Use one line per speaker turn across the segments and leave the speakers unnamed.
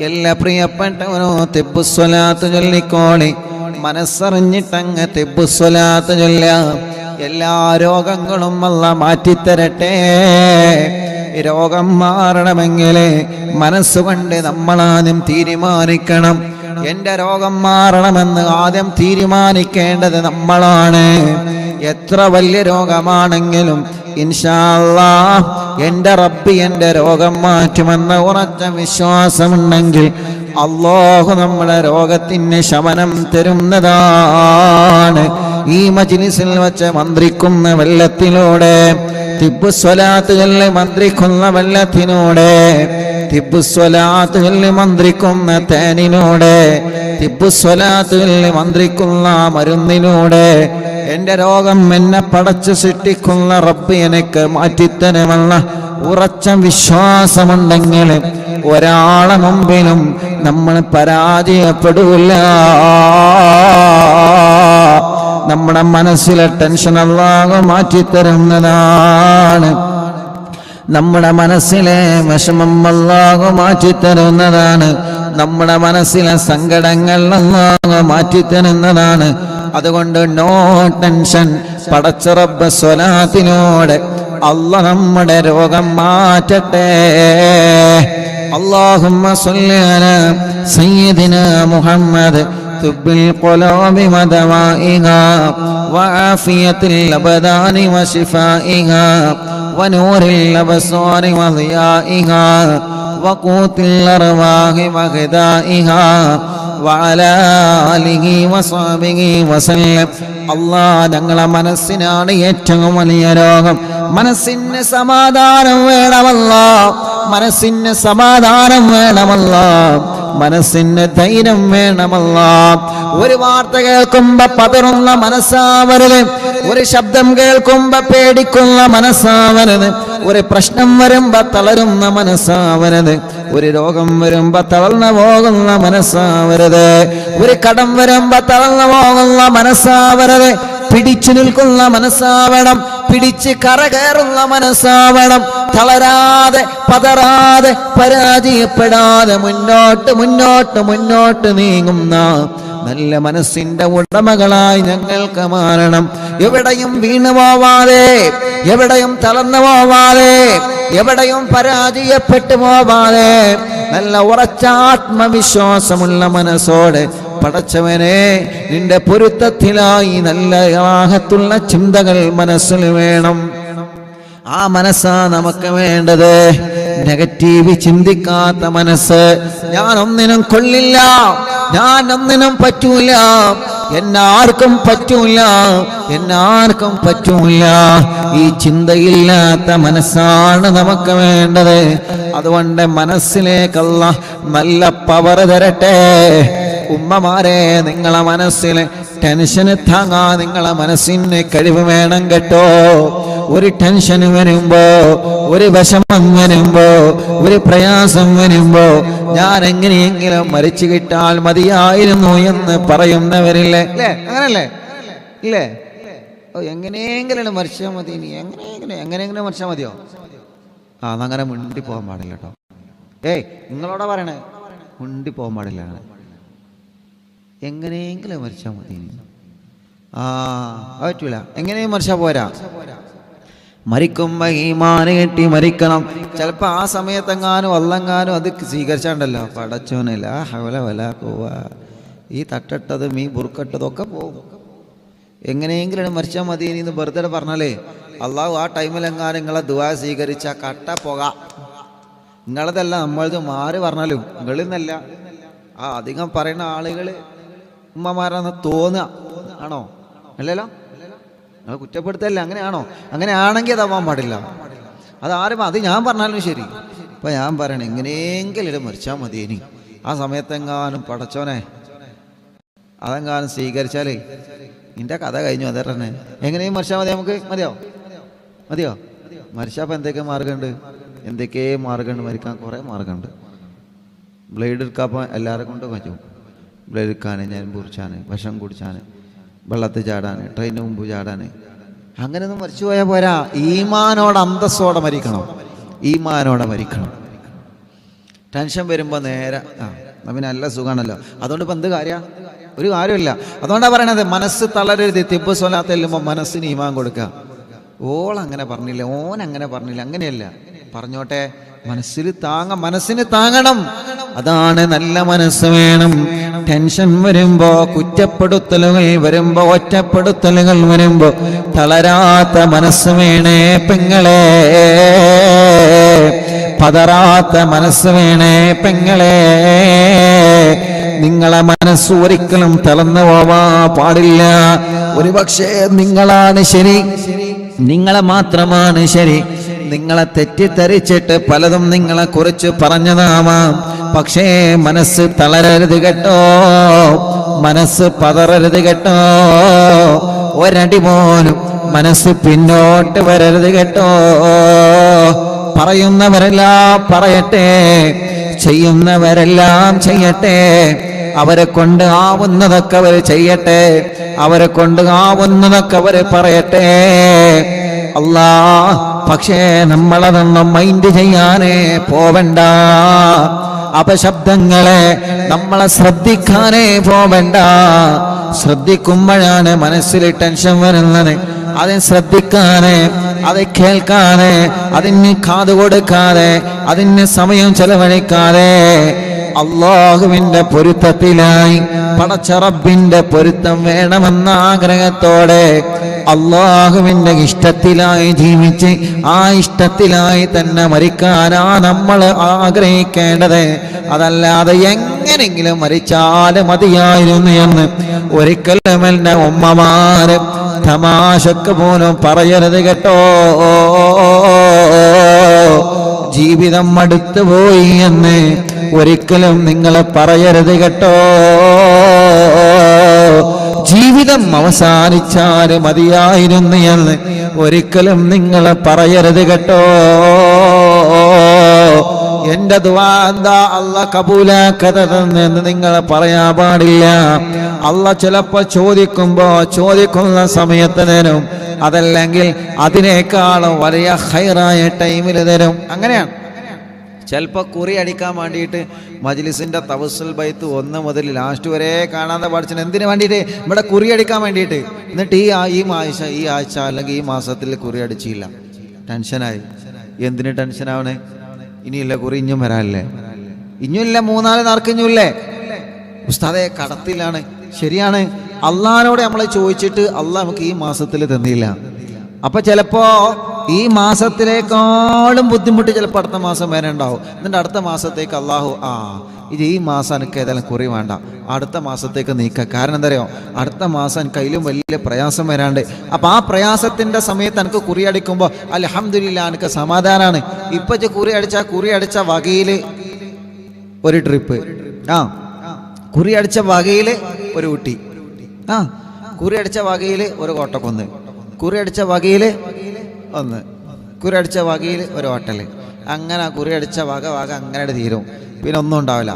എല്ലാ പ്രിയപ്പെട്ടവനോ തിബ്ബുസ്വലാത്ത് ചൊല്ലിക്കോളി. മനസ്സറിഞ്ഞിട്ടങ്ങ് തിബ്ബുസ്വലാത്ത് ചൊല്ല. എല്ലാ രോഗങ്ങളും അല്ലാഹ് മാറ്റിത്തരട്ടെ. രോഗം മാറണമെങ്കിൽ മനസ്സുകൊണ്ട് നമ്മളാദ്യം തീരുമാനിക്കണം. എൻ്റെ രോഗം മാറണമെന്ന് ആദ്യം തീരുമാനിക്കേണ്ടത് നമ്മളാണ്. എത്ര വലിയ രോഗമാണെങ്കിലും ഇൻഷാ അല്ലാഹ് എൻ്റെ റബ്ബ് എൻ്റെ രോഗം മാറ്റുമെന്ന ഉറച്ച വിശ്വാസമുണ്ടെങ്കിൽ അല്ലാഹു നമ്മുടെ രോഗത്തിന് ശമനം തരുന്നതാണ്. ഈ മജ്ലിസിൽ വച്ച് മന്ത്രിക്കുന്ന വെള്ളത്തിലൂടെ, തിബ്ബുസ്വലാത്ത് ചൊല്ലി മന്ത്രിക്കുന്ന വെള്ളത്തിലൂടെ, തിബ്ബുസ്വലാത്ത് ചൊല്ലി മന്ത്രിക്കുന്ന തേനിലൂടെ, തിബ്ബുസ്വലാത്ത് ചൊല്ലി മന്ത്രിക്കുന്ന മരുന്നിലൂടെ എൻ്റെ രോഗം എന്നെ പടച്ചു സൃഷ്ടിക്കുന്ന റബ്ബ് എനിക്ക് മാറ്റിത്തരുമെന്ന ഉറച്ച വിശ്വാസമുണ്ടെങ്കിൽ ഒരാളെ മുമ്പിലും നമ്മൾ പരാജയപ്പെടില്ല. നമ്മുടെ മനസ്സിലെ ടെൻഷൻ അല്ലാഹു മാറ്റിത്തരുന്നതാണ്. നമ്മുടെ മനസ്സിലെ വിഷമം അല്ലാഹു മാറ്റിത്തരുന്നതാണ്. നമ്മുടെ മനസ്സിലെ സങ്കടങ്ങൾ അല്ലാഹു മാറ്റിത്തരുന്നതാണ്. അതുകൊണ്ട് നോ ടെൻഷൻ. പടച്ച റബ്ബ് സ്വലാത്തിനോട് അല്ലാഹ് നമ്മുടെ രോഗം മാറ്റട്ടെ. اللهم صل على سيدنا محمد طب القلوب ودوائها وعافية الأبدان وشفائها ونور الأبصار وضيائها وقوت الأرواح وغذائها وعلى آله وصحبه وسلم. അല്ലാഹ് ഞങ്ങളെ മനസ്സിനാണ് ഏറ്റവും വലിയ രോഗം. മനസ്സിന് സമാധാനം വേണമല്ലോ, മനസ്സിന് സമാധാനം വേണമല്ലോ, മനസ്സിന് ധൈര്യം വേണമല്ലോ. ഒരു വാർത്ത കേൾക്കുമ്പോ പതറുന്ന മനസ്സാവരുത്, ഒരു ശബ്ദം കേൾക്കുമ്പോ പേടിക്കുന്ന മനസ്സാവരുത്, ഒരു പ്രശ്നം വരുമ്പോ തളരുന്ന മനസ്സാവരുത്, ഒരു രോഗം വരുമ്പോ തളർന്നു പോകുന്ന മനസ്സാവരുത്, ഒരു കടം വരുമ്പോ തളർന്നു പോകുന്ന മനസ്സാവരുത്. പിടിച്ചു നിൽക്കുന്ന മനസ്സാവണം, പിടിച്ച് കരകയറുന്ന മനസ്സാവണം. തളരാതെ പതറാതെ പരാജയപ്പെടാതെ മുന്നോട്ട് മുന്നോട്ട് മുന്നോട്ട് നീങ്ങുന്ന നല്ല മനസ്സിന്റെ ഉടമകളായി ഞങ്ങൾക്ക് മാറണം. എവിടെയും വീണു പോവാതെ, എവിടെയും തളർന്നു പോവാതെ, എവിടെയും പരാജയപ്പെട്ടു പോവാതെ നല്ല ഉറച്ച ആത്മവിശ്വാസമുള്ള മനസ്സോടെ പടച്ചവനെ നിന്റെ പൊരുത്തത്തിലായി നല്ല റാഹത്തുള്ള ചിന്തകൾ മനസ്സിൽ വേണം. ആ മനസ്സാ നമുക്ക് വേണ്ടത്. നെഗറ്റീവ് ചിന്തിക്കാത്ത മനസ്സ്. ഞാൻ ഒന്നിനും കൊള്ളില്ല, ഞാൻ ഒന്നിനും പറ്റൂല, എന്നാർക്കും പറ്റൂല, എന്നാർക്കും പറ്റൂല, ഈ ചിന്തയില്ലാത്ത മനസ്സാണ് നമുക്ക് വേണ്ടത്. അതുകൊണ്ട് മനസ്സിലേക്ക് അല്ലാഹ് നല്ല പവർ തരട്ടെ. ഉമ്മമാരെ, നിങ്ങളെ മനസ്സിൽ ടെൻഷൻ താങ്ങാൻ നിങ്ങളെ മനസ്സിന് കഴിവ് വേണം കേട്ടോ. ഒരു ടെൻഷൻ വരുമ്പോ, ഒരു വിഷമം വരുമ്പോ, ഒരു പ്രയാസം വരുമ്പോ ഞാൻ എങ്ങനെയെങ്കിലും മരിച്ചു കിട്ടാൽ മതിയായിരുന്നു എന്ന് പറയുന്നവരില്ലേ? അല്ലേ? അങ്ങനല്ലേ? ഇല്ലേ? എങ്ങനെയെങ്കിലും മരിച്ചാൽ മതി, ഇനി എങ്ങനെയെങ്കിലും മരിച്ചാൽ മതിയോ? അതങ്ങനെ മുണ്ടി പോകാൻ പാടില്ല കേട്ടോ. നിങ്ങളോടാ പറയണേ, മുണ്ടി പോകാൻ പാടില്ല. അങ്ങനെ എങ്ങനെയെങ്കിലും മരിച്ചാൽ മതി. പറ്റൂല, എങ്ങനെയും മരിച്ചാൽ പോരാ. മരിക്കുമ്പോ ഈമാൻ കെട്ടി മരിക്കണം. ചിലപ്പോ ആ സമയത്തെങ്ങാനും വല്ലെങ്ങാനും അത് സ്വീകരിച്ചാണ്ടല്ലോ, പടച്ചോനല്ല ഹവല വല പോവാ, ഈ തട്ടട്ടതും ഈ ബുർക്കട്ടതും ഒക്കെ പോകും. എങ്ങനെയെങ്കിലും മരിച്ചാൽ മതി എന്ന് വെറുതെ പറഞ്ഞാലേ അള്ളാഹു ആ ടൈമിലെങ്ങാനും നിങ്ങളെ ദുആ സ്വീകരിച്ച കട്ട പോക. നിങ്ങളതല്ല, നമ്മളത് മാറി പറഞ്ഞാലും നിങ്ങളിൽ നിന്നല്ല. അധികം പറയുന്ന ആളുകൾ ഉമ്മമാരാന്ന് തോന്നുക. ആണോ? അല്ലല്ലോ, നിങ്ങൾ കുറ്റപ്പെടുത്തല്ല. അങ്ങനെയാണോ? അങ്ങനെയാണെങ്കിൽ അതാവാൻ പാടില്ല. അതാരും അത് ഞാൻ പറഞ്ഞാലും ശരി. ഇപ്പം ഞാൻ പറയണേ, എങ്ങനെയെങ്കിലും മരിച്ചാൽ മതി. ഇനി ആ സമയത്തെങ്ങാനും പടച്ചോനെ അതെങ്ങാനും സ്വീകരിച്ചാലേ നിന്റെ കഥ കഴിഞ്ഞു. അതേ തന്നെ എങ്ങനെയും മരിച്ചാൽ മതി. നമുക്ക് മതിയോ? മതിയോ? മരിച്ചപ്പോൾ എന്തൊക്കെ മാർഗമുണ്ട്? മരിക്കാൻ കുറേ മാർഗമുണ്ട്. ബ്ലേഡ് എടുക്കാപ്പോൾ എല്ലാവരെ കൊണ്ടും പറ്റും. ബ്ലേഡ് എടുക്കാൻ, ഞാൻ പൊറിച്ചാൻ, വിഷം കുടിച്ചാൻ, വെള്ളത്തിൽ ചാടാൻ, ട്രെയിനിന് മുമ്പ് ചാടാൻ, അങ്ങനെയൊന്നും മരിച്ചു പോയാൽ പോരാ. ഈമാനോടെ അന്തസ്സോടെ മരിക്കണം. ഈമാനോടെ മരിക്കണം. ടെൻഷൻ വരുമ്പോൾ നേരെ പിന്നെ നല്ല സുഖമാണല്ലോ. അതുകൊണ്ട് ഇപ്പം എന്ത് കാര്യമാണ്? ഒരു കാര്യമില്ല. അതുകൊണ്ടാണ് പറയണത് മനസ്സ് തളരരുത്. തിബ്ബ് സ്വലാത്ത് ചെല്ലുമ്പോൾ മനസ്സിന് ഈമാൻ കൊടുക്കുക. ഓളങ്ങനെ പറഞ്ഞില്ല, ഓൻ അങ്ങനെ പറഞ്ഞില്ല, അങ്ങനെയല്ല, പറഞ്ഞോട്ടെ. മനസ്സിന് താങ്ങണം. അതാണ് നല്ല മനസ്സ് വേണം. ടെൻഷൻ വരുമ്പോ, കുറ്റപ്പെടുത്തലുകൾ വരുമ്പോ, ഒറ്റപ്പെടുത്തലുകൾ വരുമ്പോ തളരാത്ത മനസ്സ് വേണേ പെങ്ങളെ, പതറാത്ത മനസ്സ് വേണേ പെങ്ങളെ. നിങ്ങളെ മനസ്സ് ഒരിക്കലും തളർന്നു പോവാ പാടില്ല. ഒരുപക്ഷെ നിങ്ങളാണ് ശരി, നിങ്ങളെ മാത്രമാണ് ശരി. നിങ്ങളെ തെറ്റിദ്ധരിച്ചിട്ട് പലതും നിങ്ങളെ കുറിച്ച് പറഞ്ഞതാവാം. പക്ഷേ മനസ്സ് തളരരുത് കേട്ടോ, മനസ്സ് പതറരുത് കേട്ടോ. ഒരടി പോലും മനസ്സ് പിന്നോട്ട് വരരുത് കേട്ടോ. പറയുന്നവരെല്ലാം പറയട്ടെ, ചെയ്യുന്നവരെല്ലാം ചെയ്യട്ടെ. അവരെ കൊണ്ട് ആവുന്നതൊക്കെ അവർ ചെയ്യട്ടെ, അവരെ കൊണ്ട് ആവുന്നതൊക്കെ അവർ പറയട്ടെ. അല്ലാ, പക്ഷേ നമ്മളതൊന്നും മൈൻഡ് ചെയ്യാനേ പോവണ്ട. അപശബ്ദങ്ങളെ നമ്മളെ ശ്രദ്ധിക്കാനേ പോവണ്ട. ശ്രദ്ധിക്കുമ്പോഴാണ് മനസ്സിൽ ടെൻഷൻ വരുന്നത്. അതിന് ശ്രദ്ധിക്കാതെ, അത് കേൾക്കാതെ, അതിന് കാത് കൊടുക്കാതെ, അതിന് സമയം ചെലവഴിക്കാതെ അല്ലാഹുവിന്റെ പൊരുത്തത്തിലായി, പടച്ച റബ്ബിന്റെ പൊരുത്തം വേണമെന്ന ആഗ്രഹത്തോടെ അല്ലാഹുവിന്റെ ഇഷ്ടത്തിലായി ജീവിച്ച് ആ ഇഷ്ടത്തിലായി തന്നെ മരിക്കാനാ നമ്മൾ ആഗ്രഹിക്കേണ്ടത്. അതല്ലാതെ എങ്ങനെങ്കിലും മരിച്ചാൽ മതിയായിരുന്നു എന്ന് ഒരിക്കലും എൻ്റെ ഉമ്മമാര് തമാശക്ക് പോലും പറയരുത് കേട്ടോ. ജീവിതം മടുത്തു പോയി എന്ന് ഒരിക്കലും നിങ്ങൾ പറയരുത് കേട്ടോ. ജീവിതം അവസാനിച്ചാൽ മതിയായിരുന്നു എന്ന് ഒരിക്കലും നിങ്ങൾ പറയരുത് കേട്ടോ. എന്റെ ദുആ എന്താ അല്ലാഹ് കബൂലാക്കതെന്ന് നിങ്ങൾ പറയാൻ പാടില്ല. അല്ലാഹ് ചിലപ്പോൾ ചോദിക്കുന്ന സമയത്ത് തരും, അതല്ലെങ്കിൽ അതിനേക്കാളും വലിയ ഖൈറായ ടൈമിൽ തരും. അങ്ങനെയാണ്. ചിലപ്പോൾ കുറി അടിക്കാൻ വേണ്ടിയിട്ട് മജ്ലിസിൻ്റെ തവസ്സുൽ ബൈത്ത് 1 മുതൽ ലാസ്റ്റ് വരെ കാണാതെ പഠിച്ചത് എന്തിനു വേണ്ടിയിട്ട്? ഇവിടെ കുറി അടിക്കാൻ വേണ്ടിയിട്ട്. എന്നിട്ട് ഈ ആഴ്ച അല്ലെങ്കിൽ ഈ മാസത്തിൽ കുറി അടിച്ചില്ല, ടെൻഷനായി. എന്തിന് ടെൻഷനാവണേ? ഇനിയില്ല കുറി, ഇഞ്ഞും വരാനല്ലേ, ഇഞ്ഞുമില്ല, 3-4 നാർക്കിഞ്ഞുമില്ലേ. ഉസ്താദെ കടത്തിലാണ്. ശരിയാണ്, അള്ളാഹിനോട് നമ്മൾ ചോദിച്ചിട്ട് അള്ളാഹ് നമുക്ക് ഈ മാസത്തിൽ തന്നില്ല. അപ്പൊ ചിലപ്പോ ഈ മാസത്തിലേക്കാളും ബുദ്ധിമുട്ട് ചിലപ്പോൾ അടുത്ത മാസം വരെ ഉണ്ടാവും. എന്നിട്ട് അടുത്ത മാസത്തേക്ക് അള്ളാഹു ഇത് ഈ മാസം എനിക്ക് ഏതായാലും കുറി വേണ്ട, അടുത്ത മാസത്തേക്ക് നീക്കുക. കാരണം എന്താ അറിയോ? അടുത്ത മാസം എനിക്ക് അതിലും വലിയ പ്രയാസം വരാണ്ട്. അപ്പം ആ പ്രയാസത്തിൻ്റെ സമയത്ത് എനിക്ക് കുറി അടിക്കുമ്പോൾ അൽഹംദുലില്ലാ എനിക്ക് സമാധാനമാണ്. ഇപ്പം കുറി അടിച്ച വകയിൽ ഒരു ട്രിപ്പ്, കുറി അടിച്ച വകയിൽ ഒരു ഊട്ടി, കുറി അടിച്ച വകയിൽ ഒരു കോട്ടക്കൊന്ന്, കുറി അടിച്ച വകയിൽ ഒന്ന്, കുറി അടിച്ച വകയിൽ ഒരു ഹോട്ടൽ. അങ്ങനെ കുറി അടിച്ച വക അങ്ങനെ തീരും, പിന്നെ ഒന്നും ഉണ്ടാവില്ല.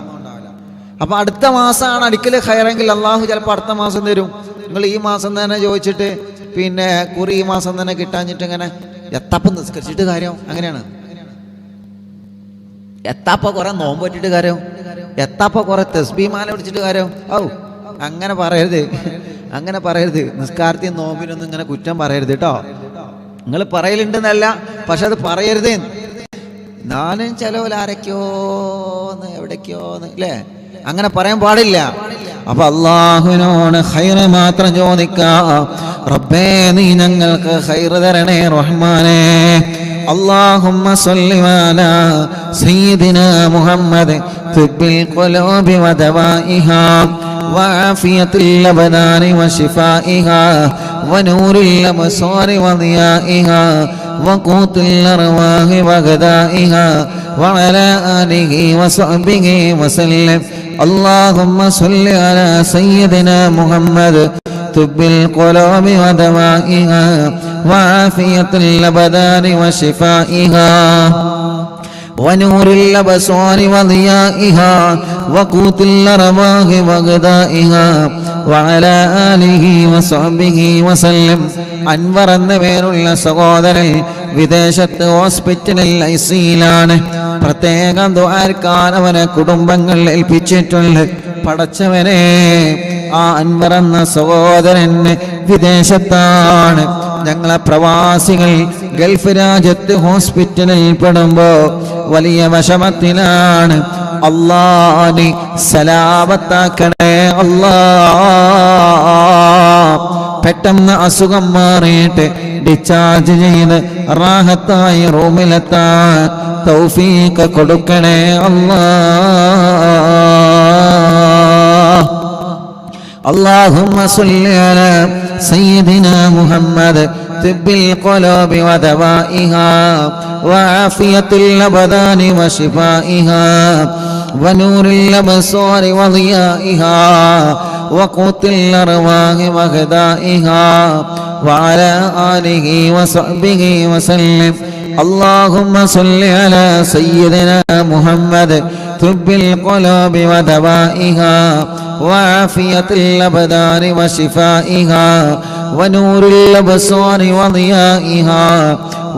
അപ്പം അടുത്ത മാസമാണ് അടിക്കൽ ഖൈറെങ്കിൽ അള്ളാഹു ചിലപ്പോൾ അടുത്ത മാസം തരും. നിങ്ങൾ ഈ മാസം തന്നെ ചോദിച്ചിട്ട് പിന്നെ കുറി ഈ മാസം തന്നെ കിട്ടാഞ്ഞിട്ട് ഇങ്ങനെ എത്താപ്പം നിസ്കരിച്ചിട്ട് കാര്യം? അങ്ങനെയാണ്. എത്താപ്പ കുറെ നോമ്പ് പറ്റിയിട്ട് കാര്യം, എത്താപ്പ കുറെ തസ്ബീഹ് പിടിച്ചിട്ട് കാര്യം? അങ്ങനെ പറയരുത്, അങ്ങനെ പറയരുത്. നിസ്കാരത്തിൽ നോമ്പിനൊന്നും ഇങ്ങനെ കുറ്റം പറയരുത് കേട്ടോ. നിങ്ങൾ പറയലുണ്ടെന്നല്ല, പക്ഷെ അത് പറയരുത്. ഞാനും ചിലവരാരൊക്കെയോന്ന് എവിടേക്കോന്ന് അല്ലേ, അങ്ങനെ പറയാൻ പാടില്ല. അപ്പൊ അള്ളാഹുവിനോട് ഖൈറ് മാത്രം ചോദിക്കാം. റബ്ബേ നീ ഞങ്ങൾക്ക് ഖൈറ് തരണേ റഹ്മാനേ. اللهم صل على سيدنا محمد طب القلوب ودوائها وعافية الأبدان وشفائها ونور الأبصار وضيائها وقوت الأرواح وغذائها وعلى آله وصحبه وسلم. اللهم صل على سيدنا محمد طب القلوب ودوائها وعافية الأبدان وشفائها ونور الأبصار وضيائها وقوت الأرواح وغذائها وعلى آله وصحبه وسلم. അൻവർ എന്ന പേരുള്ള സഹോദരൻ വിദേശത്ത് ഹോസ്പിറ്റലിൽ ഐസിയിലാണ്. പ്രത്യേകം ദുആർക്കാൻ അവനെ കുടുംബങ്ങൾ ഏൽപ്പിച്ചിട്ടുണ്ട്. പടച്ചവനെ, ആ അൻവർ എന്ന സഹോദരന് വിദേശത്താണ്. ഞങ്ങളെ പ്രവാസികൾ ഗൾഫ് രാജ്യത്ത് ഹോസ്പിറ്റലിൽ പെടുമ്പോ വലിയ വിഷമത്തിലാണ്. അല്ലാഹ് സലാമത്താക്കണേ അല്ലാ. പെട്ടെന്ന് അസുഖം മാറിയിട്ട് ഡിസ്ചാർജ് ചെയ്ത് റാഹത്തായി റൂമിലെത്താൻ തൗഫീഖ് കൊടുക്കണേ അല്ലാ. اللهم صل على سيدنا محمد طب القلوب ودوائها وعافية الأبدان وشفائها ونور الأبصار وضيائها وقوت الأرواح وغذائها وعلى آله وصحبه وسلم. اللهم صل على سيدنا محمد طب القلوب ودوائها وعافية الأبدان وشفائها ونور الأبصار وضيائها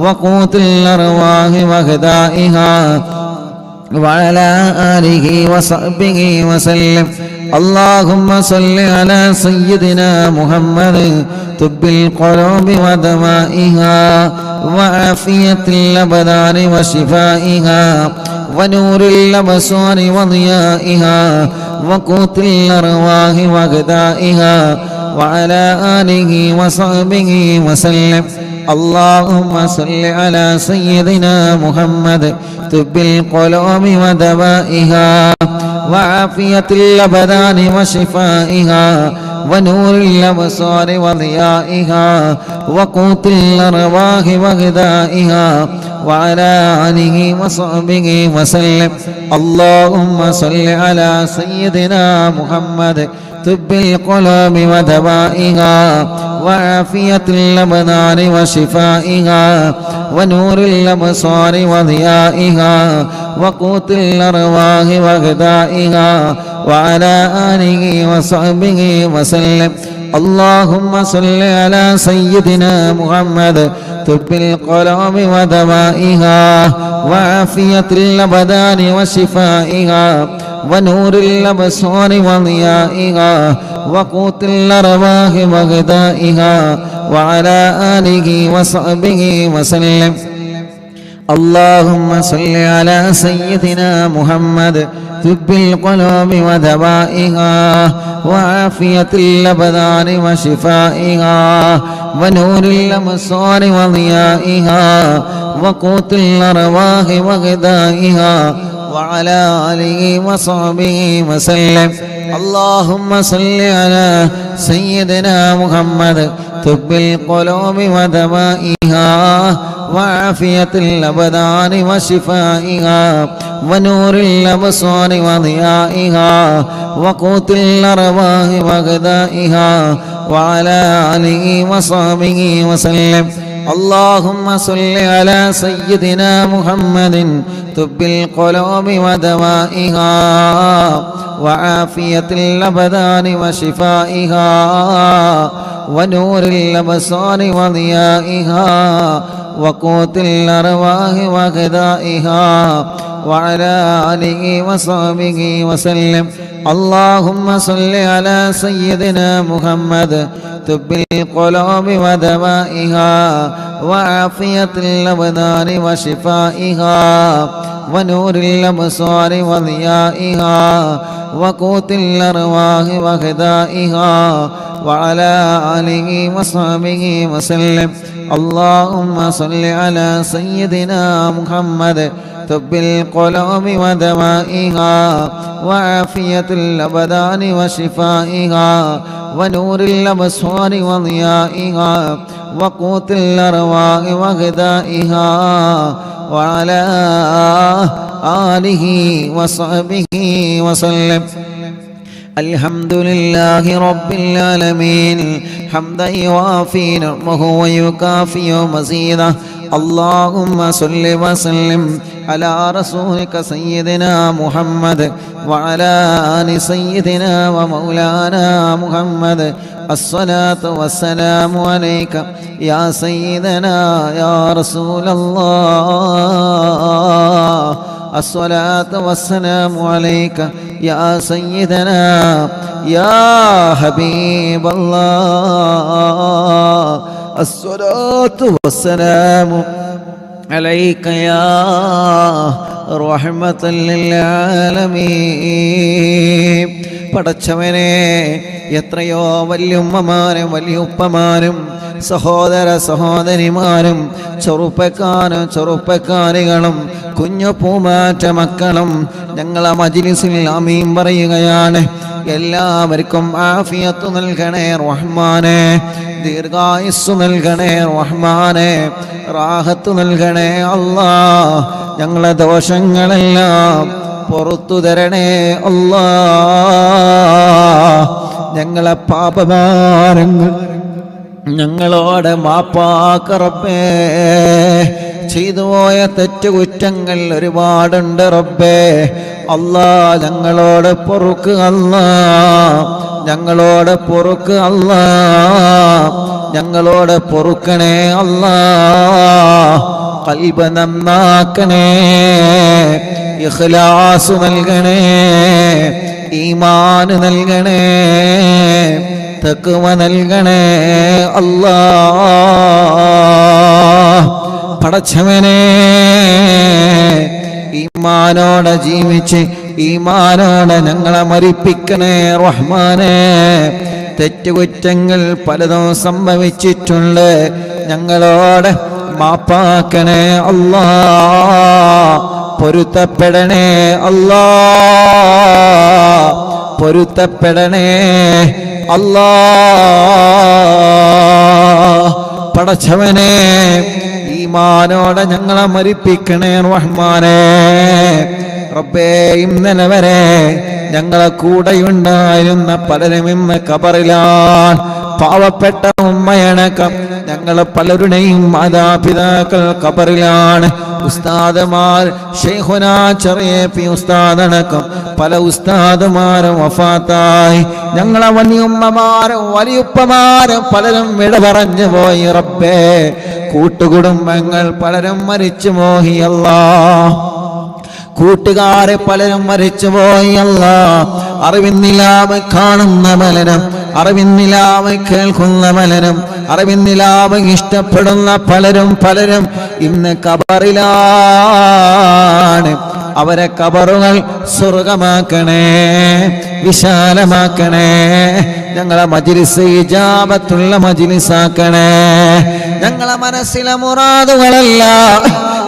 وقوت الأرواح وغذائها وعلى آله وصحبه وسلم. اللهم صل على سيدنا محمد طب القلوب ودوائها وعافية الأبدان وشفائها ونور الأبصار وضيائها وقوت الأرواح وغذائها وعلى آله وصحبه وسلم. اللهم صل على سيدنا محمد طب القلوب ودوائها وعافية الأبدان وشفائها ونور الأبصار وضيائها وقوت الأرواح وغذائها وعلى آله وصحبه وسلم. اللهم صل على سيدنا محمد طب القلوب ودوائها وعافية الأبدان وشفائها ونور الأبصار وضيائها وقوت الأرواح وغذائها وعلى آله وصحبه وسلم. اللهم صل على سيدنا محمد طب القلوب ودوائها وعافية الأبدان وشفائها ونور الأبصار وضيائها وقوت الأرواح وغذائها وعلى آله وصحبه وسلم. اللهم صل على سيدنا محمد طب القلوب ودوائها وعافية الأبدان وشفائها ونور الأبصار وضيائها وقوت الأرواح وغذائها وعلى آله وصحبه وسلم. اللهم صل على سيدنا محمد طب القلوب ودوائها وعافية الأبدان وشفائها ونور الأبصار وضيائها وقوت الأرواح وغذائها وعلى آله وصحبه وسلم. اللهم صل على سيدنا محمد طب القلوب ودوائها وعافية الأبدان وشفائها ونور الأبصار وضيائها وقوت الأرواح وغذائها وعلى آله وصحبه وسلم. اللهم صل على سيدنا محمد طب القلوب ودوائها وعافية الأبدان وشفائها ونور الأبصار وضيائها وقوت الأرواح وغذائها وعلى آله وصحبه وسلم. اللهم صل على سيدنا محمد طب القلوب ودوائها وعافية الأبدان وشفائها ونور الأبصار وضيائها وقوت الأرواح وغذائها وعلى آله وصحبه وسلم. الحمد لله رب العالمين حمدا يوافي نعمه ويكافئ مزيده. اللهم صل وسلم على رسولك سيدنا محمد وعلى آل سيدنا ومولانا محمد. الصلاة والسلام عليك يا سيدنا يا رسول الله. الصلاة والسلام عليك يا سيدنا يا حبيب الله الصلاة والسلام عليك يا رحمة للعالمين. പടച്ചവനെ, എത്രയോ വല്യുമ്മമാരും വലിയുപ്പമാരും സഹോദര സഹോദരിമാരും ചെറുപ്പക്കാരികളും കുഞ്ഞു പൂമാറ്റ മക്കളും ഞങ്ങളെ മജ്‌ലിസിൽ ആമീൻ പറയുകയാണ്. എല്ലാവർക്കും ആഫിയത്ത് നൽകണേ റഹ്മാനെ, ദീർഘായുസ്സ് നൽകണേ റഹ്മാനെ, റാഹത്ത് നൽകണേ അല്ലാഹ്. ഞങ്ങളെ ദോഷങ്ങളെല്ലാം പുറത്തു തരണേ അല്ലാഹ്. ഞങ്ങളെ പാപഭാരങ്ങൾ ഞങ്ങളോട് മാപ്പാക്ക് റബ്ബേ. ചെയ്തുപോയ തെറ്റുകുറ്റങ്ങൾ ഒരുപാടുണ്ട് റബ്ബേ. അല്ലാഹ് ഞങ്ങളോട് പൊറുക്ക് അല്ലാഹ്, ഞങ്ങളോട് പൊറുക്ക് അല്ലാഹ്, ഞങ്ങളോട് പൊറുക്കണേ അല്ലാഹ്. ഖൽബ് നന്നാക്കണേ, ഇഖ്ലാസ് നൽകണേ, ഈമാൻ നൽകണേ, തഖ്വ നൽകണേ അല്ലാഹ്. പടച്ചവനെ, ഈമാനോടെ ജീവിച്ച് ഈമാനോടെ ഞങ്ങളെ മരിപ്പിക്കണേ റഹ്മാനെ. തെറ്റുകുറ്റങ്ങൾ പലതും സംഭവിച്ചിട്ടുണ്ട്, ഞങ്ങളോട് മാപ്പാക്കണേ അല്ലാഹ്. പൊരുത്തപ്പെടണേ അല്ലാഹ്, പൊരുത്തപ്പെടണേ അല്ലാഹ്. പടച്ചവനെ, ഈമാനോടെ ഞങ്ങളെ മരിപ്പിക്കണേ റഹ്മാനെ. റബ്ബേ, ഇന്നലെ വരെ ഞങ്ങളെ കൂടെയുണ്ടായിരുന്ന പലരും ഇന്ന് ഖബറിലാണ്. പാവപ്പെട്ട ഉമ്മയടക്കം ഞങ്ങൾ പലരുടെയും മാതാപിതാക്കൾ ഖബറിലാണ്. ഉസ്താദുമാർ, ശൈഖുനാ ചെറിയ പി ഉസ്താദടക്കം പല ഉസ്താദുമാരും വഫാത്തായി. ഞങ്ങളെ വലിയുമ്മമാരും വലിയുപ്പമാരും പലരും വിട പറഞ്ഞു പോയി റബ്ബേ. കൂട്ടുകുടുംബങ്ങൾ പലരും മരിച്ചു പോയി അല്ലാഹ്. കൂട്ടുകാരെ പലരും മരിച്ചുപോയി അല്ലാഹ്. അറിവിന്നിലാവ് കാണുന്ന പലരും, അറിവിന്നിലാവ് കേൾക്കുന്ന പലരും, അറിവിന്നിലാവ് ഇഷ്ടപ്പെടുന്ന പലരും ഇന്ന് ഖബറിലാണ്. അവരെ ഖബറുകൾ സ്വർഗമാക്കണേ, വിശാലമാക്കണേ. ഞങ്ങളെ മജ്‌ലിസ് ഇജാബത്തുള്ള മജ്‌ലിസാക്കണേ. ഞങ്ങളെ മനസ്സിലെ മുറാദുകളെല്ലാം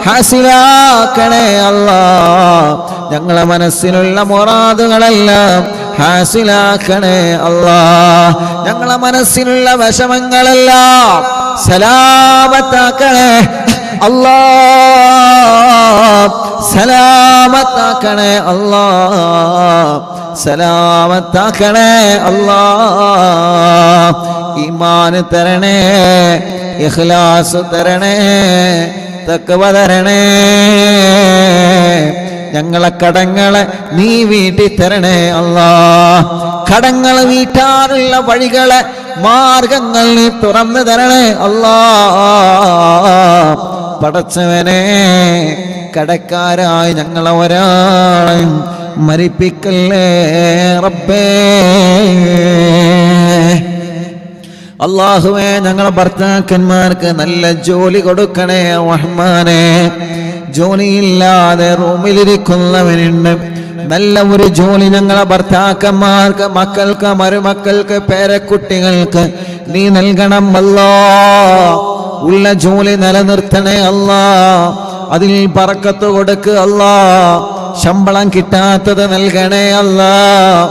ഹാസിലാക്കണേ അല്ലാഹ്. ഞങ്ങളെ മനസ്സിലുള്ള മുറാദുകളെല്ലാം ഹാസിലാക്കണേ അല്ലാഹ്. ഞങ്ങളെ മനസ്സിലുള്ള വിഷമങ്ങളെല്ലാം സലാമത്താക്കണേ അല്ലാഹ്. സലാമത്താക്കണേ അല്ലാഹ്, സലാമത്താക്കണേ അല്ലാഹ്. ഈമാൻ തരണേ, ഇഖ്ലാസ് തരണേ, തഖ്വ തരണേ. ഞങ്ങളെ കടങ്ങളെ നീ വീട്ടി തരണേ അല്ലാഹ്. കടങ്ങൾ വീട്ടാനുള്ള വഴികളെ മാർഗങ്ങൾ നീ തുറന്നു തരണേ അല്ലാഹ്. പടച്ചവനെ, കടക്കാരായി ഞങ്ങളെ ഒരാളെയും മരിപ്പിക്കല്ലേ റബ്ബേ. അല്ലാഹുവേ, ഞങ്ങളെ ഭർത്താക്കന്മാർക്ക് നല്ല ജോലി കൊടുക്കണേ റഹ്മാനെ. ജോലിയില്ലാതെ റൂമിലിരിക്കുന്നവനുണ്ട്, നല്ല ഒരു ജോലി ഞങ്ങളെ ഭർത്താക്കന്മാർക്ക്, മക്കൾക്ക്, മരുമക്കൾക്ക്, പേരക്കുട്ടികൾക്ക് നീ നൽകണം അല്ലാഹ്. ഉള്ള ജോലി നിലനിർത്തണേ അല്ലാഹ്. അതിൽ ബറക്കത്ത് കൊടുക്ക് അല്ലാഹ്. ശമ്പളം കിട്ടാത്തത് നൽകണേ അല്ലാഹ്.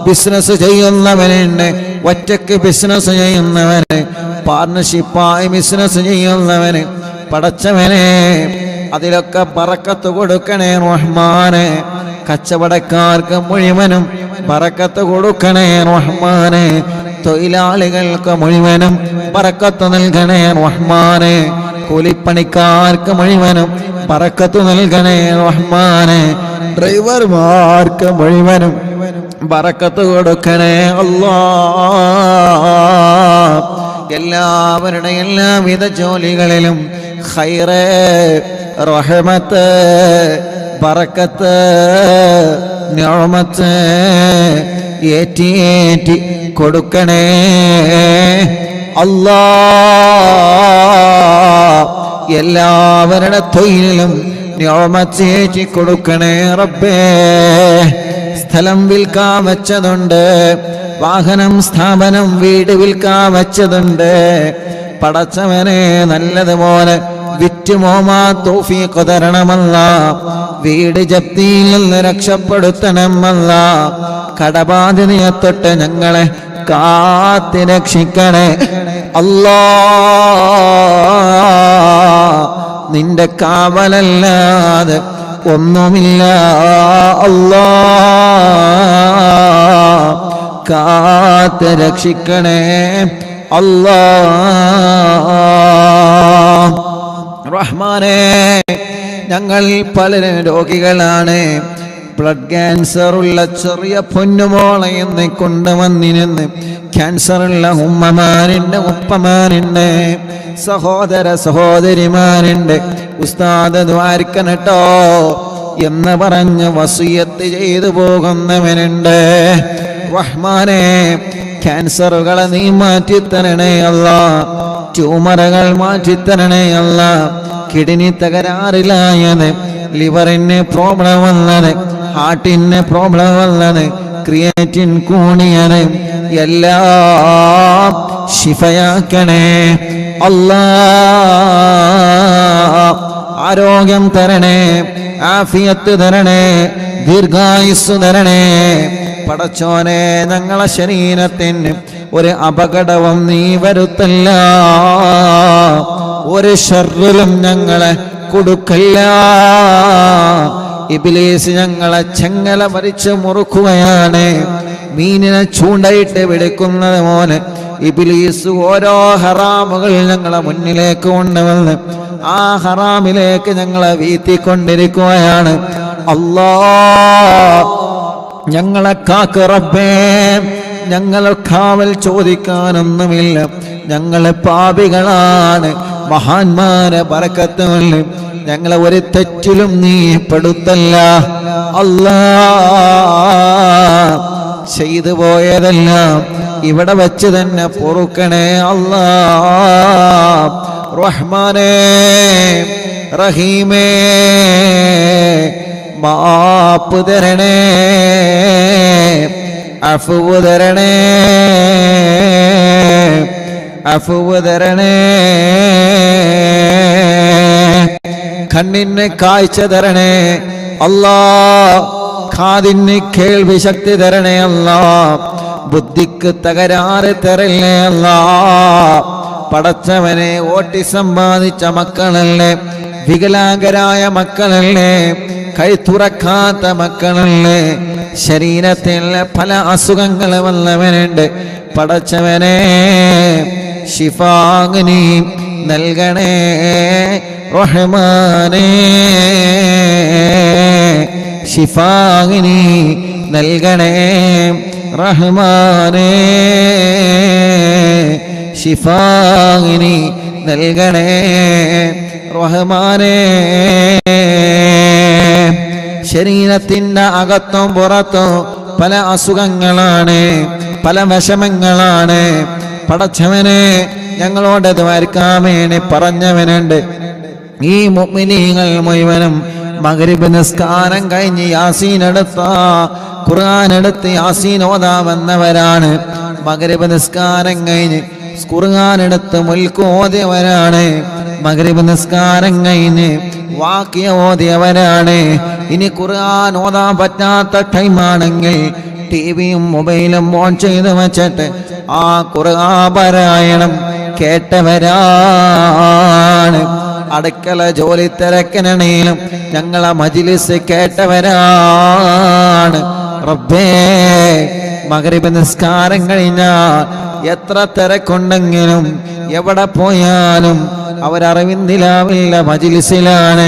ബിസിനസ് ചെയ്യുന്നവനുണ്ട്, ഒറ്റക്ക് ബിസിനസ് ചെയ്യുന്നവന്, പാർട്ണർഷിപ്പായി ബിസിനസ് ചെയ്യുന്നവന്, പടച്ചവനെ അതിലൊക്കെ ബറക്കത്ത് കൊടുക്കണേ റഹ്മാനെ. കച്ചവടക്കാർക്ക് മുഴുവനും ബറക്കത്ത് കൊടുക്കണേ റഹ്മാനെ. തൊഴിലാളികൾക്ക് മുഴുവനും ബറക്കത്ത് നൽകണേ റഹ്മാനെ. കൂലിപ്പണിക്കാർക്ക് മുഴുവനും ബറക്കത്ത് നൽകണേ റഹ്മാനെ. ഡ്രൈവർമാർക്ക് മുഴുവനും ബറക്കത്ത് കൊടുക്കണേ അല്ലാഹ്. എല്ലാവരുടെ എല്ലാവിധ ജോലികളിലും ഖൈറ്, റഹ്മത്ത്, ബറക്കത്ത്, നിഅമത്ത് ഏറ്റി കൊടുക്കണേ അല്ലാ. എല്ലാവരുടെ തൊഴിലും നിഅമത്ത് ഏറ്റി കൊടുക്കണേ റബ്ബേ. സ്ഥലം വിൽക്കാൻ വെച്ചതുണ്ട്, വാഹനം, സ്ഥാപനം, വീട് വിൽക്കാൻ വെച്ചതുണ്ട്. പടച്ചവനെ നല്ലതുപോലെ വിറ്റുമോമാ തൗഫീഖ് തരണമല്ല. വീട് ജപ്തിയിൽ നിന്ന് രക്ഷപ്പെടുത്തണമല്ല. കടബാധ്യതയെ തൊട്ട് ഞങ്ങളെ കാത്ത് രക്ഷിക്കണേ അല്ലാ. നിന്റെ കാവലല്ലാതെ ഒന്നുമില്ല അല്ലാ. കാത്ത് രക്ഷിക്കണേ അല്ലാ. റഹ്മാനേ, ഞങ്ങൾ പലരും രോഗികളാണ്. ബ്ലഡ് ക്യാൻസർ ഉള്ള ചെറിയ പൊന്നുമോളെ എന്ന് കൊണ്ടുവന്നിരുന്ന് ക്യാൻസറുള്ള ഉമ്മമാരുണ്ട്, ഉപ്പമാരുണ്ട്, സഹോദര സഹോദരിമാരുണ്ട്. ഉസ്താദ് ദ്വാരിക്കനട്ടോ എന്ന് പറഞ്ഞ് വസിയത്ത് ചെയ്തു പോകുന്നവനുണ്ട്. റഹ്മാനെ, ക്യാൻസറുകളെ നീ മാറ്റിത്തരണേ അല്ലാ. ട്യൂമറുകൾ മാറ്റിത്തരണേ അല്ലാ. കിഡ്നി തകരാറിലായത്, ലിവറിന് പ്രോബ്ലം വന്നത്, ഹാർട്ടിന് പ്രോബ്ലം വന്നത്, ക്രിയേറ്റിൻ കൂണിയത് എല്ലാം ശിഫയാക്കണേ അല്ലാ. ആരോഗ്യം തരണേ, ആഫിയത്ത് തരണേ, ദീർഘായുസ് തരണേ പടച്ചോനെ. ഞങ്ങളെ ശരീരത്തിന് ഒരു അപകടവും നീ വരുത്തല്ല, ഒരു ശർറിലും ഞങ്ങളെ കൊടുക്കല്ല. ഇബ്ലീസ് ഞങ്ങളെ ചെങ്ങല വരിച്ച് മുറുക്കുകയാണ്. മീനിനെ ചൂണ്ടയിട്ട് വിളിക്കുന്നത് പോലെ ഇബ്ലീസ് ഓരോ ഹറാമുകൾ ഞങ്ങളെ മുന്നിലേക്ക് കൊണ്ടുവന്ന് ആ ഹറാമിലേക്ക് ഞങ്ങളെ വീഴ്ത്തിക്കൊണ്ടിരിക്കുകയാണ്. അല്ലാ, ഞങ്ങളെ കാക്ക് റബ്ബേ. ഞങ്ങളെ കാവൽ ചോദിക്കാനൊന്നുമില്ല, ഞങ്ങളെ പാപികളാണ്. മഹാന്മാരെ ബറക്കത്തുകൊണ്ട് ഞങ്ങളെ ഒരു തെറ്റിലും നീ പെടുത്തല്ല അല്ലാ. ചെയ്തു പോയതെല്ലാം ഇവിടെ വെച്ച് തന്നെ പൊറുക്കണേ അല്ലാ. റഹ്മാനേ, റഹീമേ, മാപ്പ് തരണേ, അഫ്വ് തരണേ, അഫ്വ് തരണേ. കണ്ണിന് കാഴ്ച തരണേ അല്ലാ. കാതിന് കേൾവി ശക്തി തരണേ അല്ലാ. ബുദ്ധിക്ക് തകരാറ് തരല്ലേ അല്ലാ. പടച്ചവനെ, ഓട്ടിസം ബാധിച്ച മക്കളല്ലേ, വികലാംഗരായ മക്കളല്ലേ, കൈ തുറക്കാത്ത മക്കളല്ലേ, ശരീരത്തിൽ പല അസുഖങ്ങൾ വന്നവനുണ്ട്. പടച്ചവനെ, ശിഫാഗ്നി നൽകണേ റഹ്മാനേ. ശിഫാഗ്നി നൽകണേ റഹ്മാനേ. ശിഫാഗ്നി നൽകണേ റഹ്മാനേ. ശരീരത്തിൻ്റെ അകത്തും പുറത്തും പല അസുഖങ്ങളാണ്, പല വിഷമങ്ങളാണ്. പടച്ചവനെ, ഞങ്ങളോട് ദ്വാരക്കാൻ വേണ്ടി പറഞ്ഞവനുണ്ട്. ഈ മുഅ്മിനീങ്ങൾ മുഴുവനും മഗ്രിബ് നിസ്കാരം കഴിഞ്ഞ് യാസീൻ എടുത്ത, ഖുർആൻ എടുത്ത് യാസീൻ ഓതാമെന്നവരാണ്. മഗ്രിബ് നിസ്കാരം കഴിഞ്ഞ് ഖുർആൻ എടുത്ത് മുൽക്ക് ഓതിയവരാണ്. മഗ്രിബ് നിസ്കാരം കഴിഞ്ഞ് വാക്യ ഓതിയവരാണ്. ഇനി ഖുർആൻ ഓതാൻ പറ്റാത്ത ടൈമാണെങ്കിൽ ടിവിയും മൊബൈലും ഓൺ ചെയ്ത് വെച്ചിട്ട് ആ ഖുർആൻ പാരായണം കേട്ടവരാണ്. അടുക്കള ജോലി തിരക്കിനിടയിലും ഞങ്ങളെ മജ്ലിസ് കേട്ടവരാണ്. റബ്ബേ, മഗ്രിബ് നിസ്കാരം കഴിഞ്ഞാൽ എത്ര തിരക്കുണ്ടെങ്കിലും എവിടെ പോയാലും അവരറിവിന്ദിലാവില്ല മജ്ലിസിലാണ്.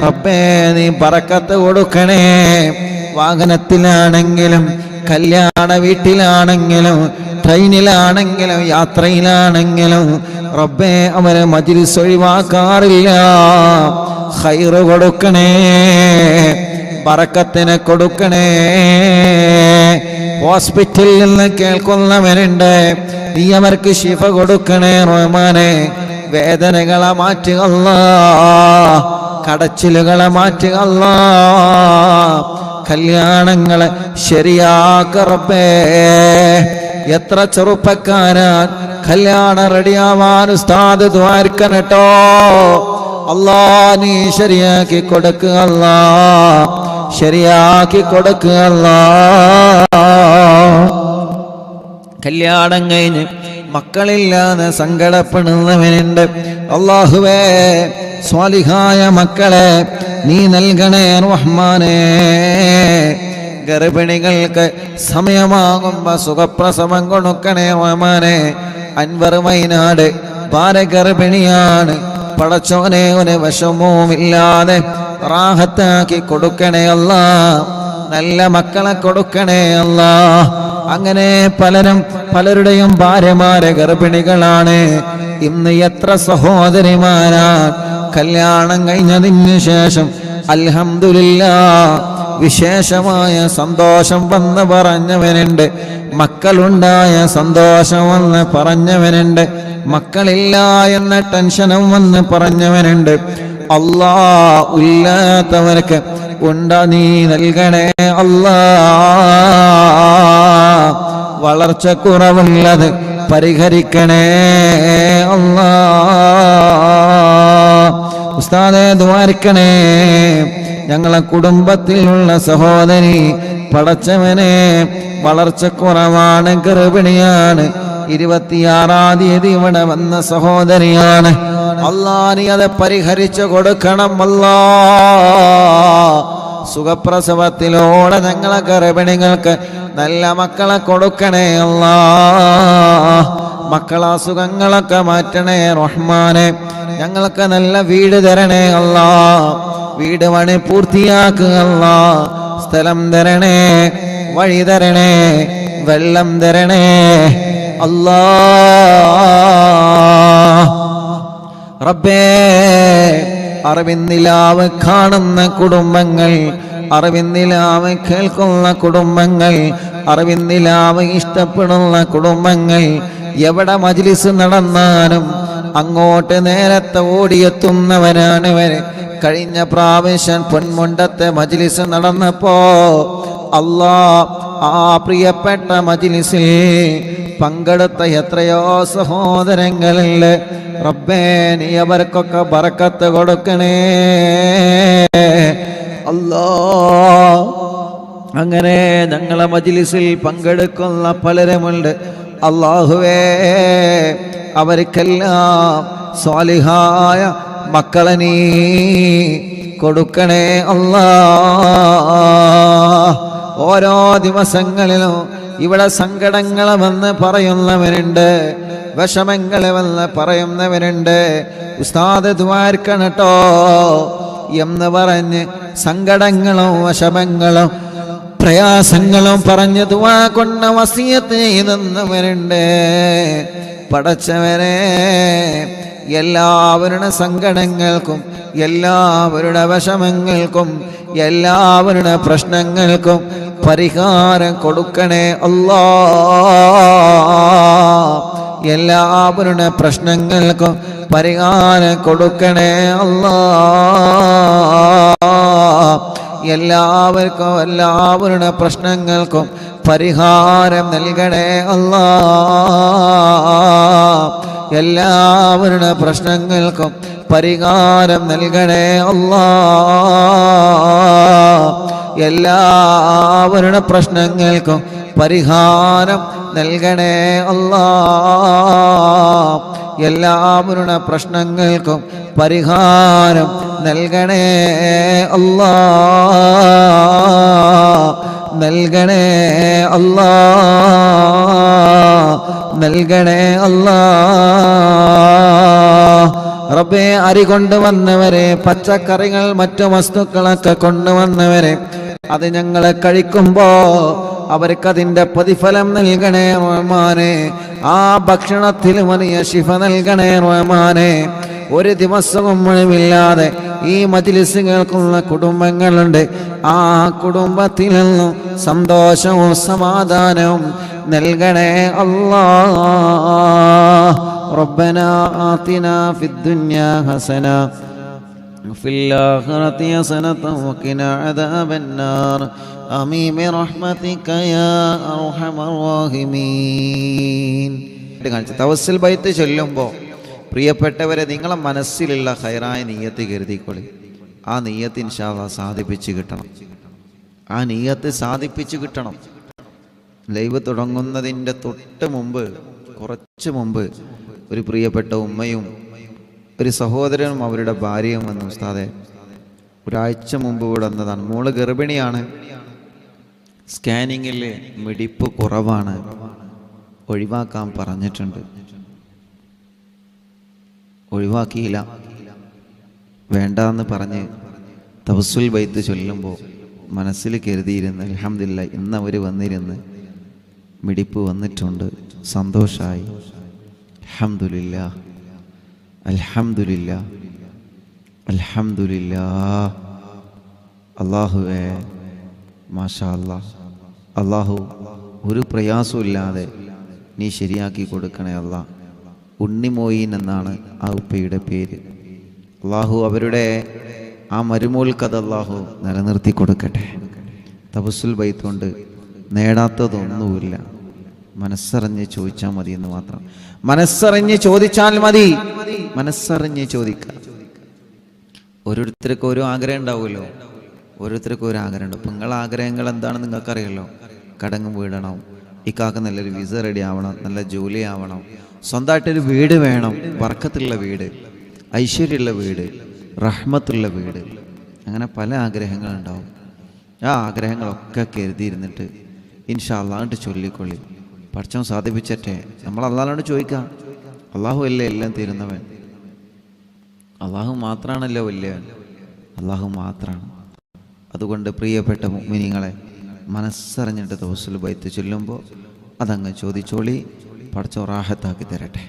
റബ്ബേ, നീ ബറക്കത്ത് കൊടുക്കണേ. വാഹനത്തിലാണെങ്കിലും കല്യാണ വീട്ടിലാണെങ്കിലും ട്രെയിനിലാണെങ്കിലും യാത്രയിലാണെങ്കിലും റബ്ബേ അവരെ മജ്‌ലിസ് ഒഴിവാക്കാറില്ല. ഖൈറ് കൊടുക്കണേ, ബറക്കത്തിനെ കൊടുക്കണേ. ഹോസ്പിറ്റലിൽ നിന്ന് കേൾക്കുന്നവരുണ്ട്, നീ അവർക്ക് ശിഫ കൊടുക്കണേ റഹ്മാനെ. വേദനകളെ മാറ്റുക അല്ലാഹ്, കടച്ചിലുകളെ മാറ്റുക അല്ലാഹ്, കല്യാണങ്ങളെ ശരിയാക്ക റബ്ബേ. എത്ര ചെറുപ്പക്കാരാൻ കല്യാണം റെഡിയാവാൻ ഉസ്താദ് ദ്വാരക്കണട്ടോ. അല്ലാ നീ ശരിയാക്കി കൊടുക്കുക അല്ലാഹ്, ശരിയാക്കി കൊടുക്കുക അല്ലാഹ്. കല്യാണം കഴിഞ്ഞ് മക്കളില്ലാതെ സങ്കടപ്പെടുന്നവനുണ്ട്. അല്ലാഹുവേ സ്വാലിഹായ മക്കളെ നീ നൽകണേ റഹ്മാനേ. ഗർഭിണികൾക്ക് സമയമാകുമ്പോ സുഖപ്രസവം കൊടുക്കണേ റഹ്മാനേ. അൻവർ വയനാട് ഭാരഗർഭിണിയാണ്, പടച്ചോനെ ഒരു വിഷമവുമില്ലാതെ റാഹത്താക്കി കൊടുക്കണേ അല്ലാഹ്. നല്ല മക്കളെ കൊടുക്കണേ അല്ലാഹ്. അങ്ങനെ പലരുടെയും ഭാര്യമാരെ ഗർഭിണികളാണ്. ഇന്ന് എത്ര സഹോദരിമാരാണ് കല്യാണം കഴിഞ്ഞതിന് ശേഷം അൽഹംദുലില്ലാഹ് വിശേഷമായ സന്തോഷം വന്ന് പറഞ്ഞവനുണ്ട്, മക്കളുണ്ടായ സന്തോഷം വന്ന് പറഞ്ഞവനുണ്ട്, മക്കളില്ല എന്ന ടെൻഷനും വന്ന് പറഞ്ഞവനുണ്ട്. അല്ലാഹ് ഇല്ലാത്തവർക്ക് നീ നൽകണേ അല്ലാഹ്. വളർച്ച കുറവുള്ളത് പരിഹരിക്കണേ അല്ലാഹ്. ഉസ്താദേ ദ്വാരക്കണേ. ഞങ്ങളെ കുടുംബത്തിലുള്ള സഹോദരി പടച്ചവനെ വളർച്ചക്കുറവാണ്, ഗർഭിണിയാണ്, 26-ാം തീയതി ഇവിടെ വന്ന സഹോദരിയാണ്. അല്ലാഹ് നീ അത് പരിഹരിച്ചു കൊടുക്കണം അല്ലാഹ്. സുഖപ്രസവത്തിലൂടെ ഞങ്ങളെ ഗർഭിണികൾക്ക് നല്ല മക്കളെ കൊടുക്കണേ അല്ലാഹ്. മക്കളെ അസുഖങ്ങളൊക്കെ മാറ്റണേ റഹ്മാനെ. ഞങ്ങൾക്ക് നല്ല വീട് തരണേ അല്ലാഹ്. വീട് പണി പൂർത്തിയാക്കുക അല്ലാഹ്. സ്ഥലം തരണേ, വഴി തരണേ, വെള്ളം തരണേ അല്ലാഹ്. റബ്ബേ അറിവിന്നിലാവ് കാണുന്ന കുടുംബങ്ങൾ, അറിവിന്നിലാവ് കേൾക്കുന്ന കുടുംബങ്ങൾ, അറിവിന്നിലാവ് ഇഷ്ടപ്പെടുന്ന കുടുംബങ്ങൾ, എവിടെ മജ്‌ലിസ് നടന്നാലും അങ്ങോട്ട് നേരത്തെ ഓടിയെത്തുന്നവരാണ് ഇവര്. കഴിഞ്ഞ പ്രാവശ്യം പൊന്മുണ്ടത്തെ മജ്‌ലിസ് നടന്നപ്പോ അല്ലാഹ് ആ പ്രിയപ്പെട്ട മജ്‌ലിസിൽ പങ്കെടുത്ത എത്രയോ സഹോദരങ്ങളുണ്ട്. റബ്ബേ നീ അവർക്കൊക്കെ ബറക്കത്ത് കൊടുക്കണേ അല്ലാഹ്. അങ്ങനെ ഞങ്ങളെ മജ്‌ലിസിൽ പങ്കെടുക്കുന്ന പലരുമുണ്ട്. അല്ലാഹുവേ അവർക്കെല്ലാം സ്വാലിഹായ മക്കളെ നീ കൊടുക്കണേ അല്ലാഹ്. ഓരോ ദിവസങ്ങളിലും ഇവിടെ സങ്കടങ്ങൾ വന്ന് പറയുന്നവരുണ്ട്, വിഷമങ്ങൾ വന്ന് പറയുന്നവരുണ്ട്. ഉസ്താദ് ദ്വാരക്കണട്ടോ എന്ന് പറഞ്ഞ് സങ്കടങ്ങളും വിഷമങ്ങളും പ്രയാസങ്ങളും പറഞ്ഞ് ദുആ കൊണ്ട് വസിയത്ത് ചെയ്തെന്നവരുണ്ട്. പടച്ചവനെ എല്ലാവരുടെ സങ്കടങ്ങൾക്കും എല്ലാവരുടെ വിഷമങ്ങൾക്കും എല്ലാവരുടെ പ്രശ്നങ്ങൾക്കും പരിഹാരം കൊടുക്കണേ അല്ലാഹ്. എല്ലാവരുടെ പ്രശ്നങ്ങൾക്കും പരിഹാരം കൊടുക്കണേ അല്ലാഹ്. എല്ലാവരുടെ പ്രശ്നങ്ങൾക്കും പരിഹാരം നൽകണേ അല്ലാഹ്. എല്ലാവരുടെ പ്രശ്നങ്ങൾക്കും പരിഹാരം നൽകണേ അല്ലാഹ്. എല്ലാവരുടെ പ്രശ്നങ്ങൾക്കും പരിഹാരം നൽകണേ അല്ലാഹ്. എല്ലാവരുടെ പ്രശ്നങ്ങൾക്കും പരിഹാരം നൽകണേ അല്ലാഹ്. നൽകണേ അല്ലാഹ്. നൽകണേ അല്ലാഹ്. റബ്ബേ അരി കൊണ്ടുവന്നവരെ, പച്ചക്കറികൾ മറ്റു വസ്തുക്കളൊക്കെ കൊണ്ടുവന്നവരെ, അത് ഞങ്ങൾ കഴിക്കുമ്പോ അവർക്കതിൻ്റെ പ്രതിഫലം നൽകണേ റഹ്മാനെ. ആ ഭക്ഷണത്തിൽ വലിയ ശിഫ നൽകണേ റഹ്മാനെ. ഒരു ദിവസവും ഒഴിവില്ലാതെ ഈ മജ്‌ലിസ് കേൾക്കുന്ന കുടുംബങ്ങളുണ്ട്. ആ കുടുംബത്തിൽ നിന്നും സന്തോഷവും സമാധാനവും നൽകണേ അല്ലാഹ്. റബ്ബനാ ആതിനാ ഫിദ്ദുനിയാ ഹസന വഫിൽ ആഖിറതി ഹസനത വഖിനാ അദാബന്നാർ. ആമീൻ ബിറഹ്മതിക യാ അർഹമർ റഹീമീൻ. തവസ്സുൽ ബൈത്ത് ചൊല്ലുമ്പോൾ പ്രിയപ്പെട്ടവരെ, നിങ്ങളെ മനസ്സിലുള്ള ഖൈറായ നിയ്യത്ത് കരുതിക്കൊള്ളി. ആ നിയ്യത്ത് ഇൻഷാ അല്ലാഹ് സാധിപ്പിച്ച് കിട്ടണം. ആ നിയ്യത്ത് സാധിപ്പിച്ച് കിട്ടണം. ലൈവ് തുടങ്ങുന്നതിൻ്റെ കുറച്ച് മുമ്പ് ഒരു പ്രിയപ്പെട്ട ഉമ്മയും ഒരു സഹോദരനും അവരുടെ ഭാര്യയും വന്നു. ഉസ്താദെ, ഒരാഴ്ച മുമ്പ് ഇവിടെ വന്നതാണ്. മോള് ഗർഭിണിയാണ്. സ്കാനിങ്ങിൽ മിടിപ്പ് കുറവാണ്, ഒഴിവാക്കാൻ പറഞ്ഞിട്ടുണ്ട്. ഒഴിവാക്കിയില്ല, വേണ്ടാന്ന് പറഞ്ഞ് തവസ്സുൽ ബൈത്ത് ചൊല്ലുമ്പോൾ മനസ്സിൽ കരുതിയിരുന്ന് അൽഹംദുലില്ലാഹ് ഇന്ന് അവർ വന്നിരുന്ന് മിടിപ്പ് വന്നിട്ടുണ്ട്. സന്തോഷമായി. അൽഹംദുലില്ലാഹ് അൽഹംദുലില്ലാഹ് അൽഹംദുലില്ലാഹ്. അല്ലാഹുവേ മാഷാ അല്ലാഹ്. അല്ലാഹു ഒരു പ്രയാസമില്ലാതെ നീ ശരിയാക്കി കൊടുക്കണേ അല്ലാഹ്. ഉണ്ണിമോയിൻ എന്നാണ് ആ ഉപ്പയുടെ പേര്. അള്ളാഹു അവരുടെ ആ മരുമോൾക്കത് അള്ളാഹു നിലനിർത്തി കൊടുക്കട്ടെ. തവസ്സുൽ ബൈത്ത് കൊണ്ട് നേടാത്തതൊന്നുമില്ല. മനസ്സറിഞ്ഞ് ചോദിച്ചാൽ മതി എന്ന് മാത്രം. മനസ്സറിഞ്ഞ് ചോദിച്ചാൽ മതി. മനസ്സറിഞ്ഞ് ചോദിക്കുക. ഓരോരുത്തർക്കും ഓരോ ആഗ്രഹം ഉണ്ടാവുമല്ലോ. ഓരോരുത്തർക്കും ഓരോ ആഗ്രഹമുണ്ട്. ഇപ്പം നിങ്ങളുടെ ആഗ്രഹങ്ങൾ എന്താണെന്ന് നിങ്ങൾക്കറിയാലോ. കടങ്ങും വീടണം, ഇക്കാക്ക് നല്ലൊരു വിസ റെഡി ആവണം, നല്ല ജോലി ആവണം, സ്വന്തമായിട്ടൊരു വീട് വേണം, ബർക്കത്തുള്ള വീട്, ഐശ്വര്യമുള്ള വീട്, റഹ്മത്തുള്ള വീട്, അങ്ങനെ പല ആഗ്രഹങ്ങളുണ്ടാവും. ആ ആഗ്രഹങ്ങളൊക്കെ കരുതിയിരുന്നിട്ട് ഇൻഷാ അല്ലാഹ് അങ്ങോട്ട് ചൊല്ലിക്കൊള്ളി. പഠിച്ചവൻ സാധിപ്പിച്ചട്ടെ. നമ്മൾ അല്ലാഹുവിനോട് ചോദിക്കാം. അള്ളാഹു അല്ലേ എല്ലാം തരുന്നവൻ. അള്ളാഹു മാത്രമാണല്ലോ വലിയവൻ. അള്ളാഹു മാത്രമാണ്. അതുകൊണ്ട് പ്രിയപ്പെട്ട മുഅ്മിനീങ്ങളെ, മനസ്സറിഞ്ഞിട്ട് തവസ്സുൽ ബൈത്ത് ചൊല്ലുമ്പോൾ അതങ്ങ് ചോദിച്ചോളി. പഠിച്ചോ റാഹത്താക്കി തരട്ടെ.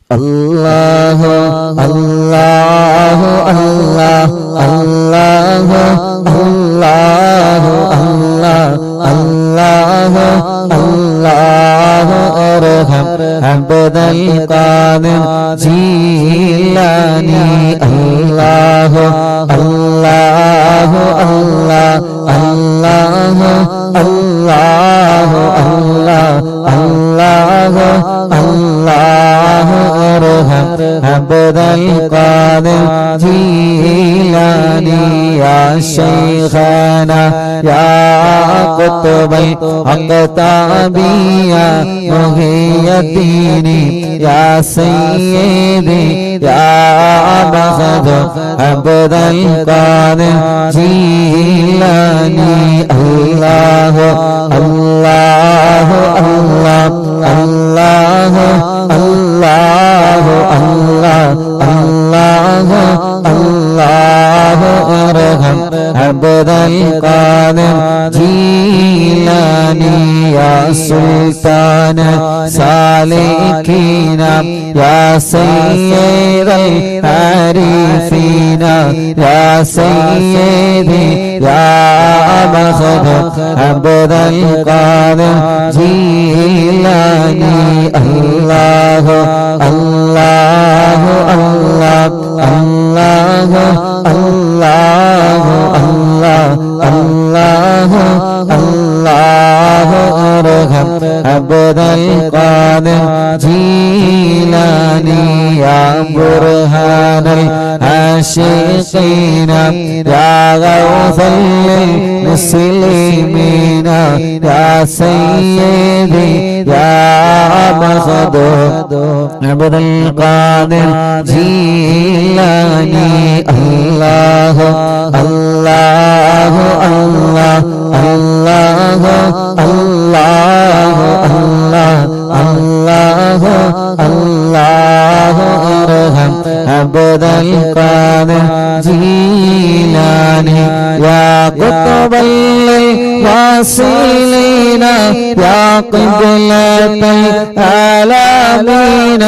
അല്ലാഹു അല്ലാഹു അല്ലാഹു അല്ലാഹു അല്ലാഹു അല്ലാഹു അല്ലാഹു അർഹം അബ്ദൽ ഖാദിർ ജീലാനി. അല്ലാഹു അല്ലാഹു അല്ലാഹു അല്ലാഹു അല്ലാഹു അല്ലാഹു അല്ലാഹു അർഹം അബ്ദൽ ഖാദിർ ജീലാനി. യാ ശൈഖാന യാ ഖുത്ബൽ അഖ്താബിയ മുഹിയദ്ദീനി. യാ സയ്യിദി യാ മഖദു അബ്ദൽ ഖാദിർ ജീലാനി. അല്ലാഹു അല്ലാഹു അല്ലാഹു അല്ലാഹു അല്ലാഹു അല്ലാഹു അല്ലാഹു അർഹം അബ്ദൽ ഖാദിർ ജീലാനി. യാ സുൽത്താന സാലികീന യാ സയ്യിദൽ ആരിഫീന. യാ സയ്യിദി യാ മഖദു അബ്ദൽ ഖാദിർ ജീലാനി. അല്ലാഹു അല്ലാഹു അല്ലാഹു അല്ലാഹു അല്ലാഹു അല്ലാഹു അല്ലാഹു അർഹം അബ്ദൽ ഖാദിർ ജീലാനി. യാ ബുർഹാനൽ ആശിഖീന യാ ഗൗസൽ മുസ്ലിമീന. യാ സയ്യിദി യാ മഖദു അബ്ദൽ ഖാദിർ ജീലാനി. അല്ലാഹു അല്ലാഹു അല്ലാഹു അല്ലാഹു അല്ലാഹു അല്ലാഹു അല്ലാഹു അർഹം അബ്ദൽ ഖാദിർ ജീലാനി. യാ ഖുത്ബൽ واصلين يا قبلة العالمين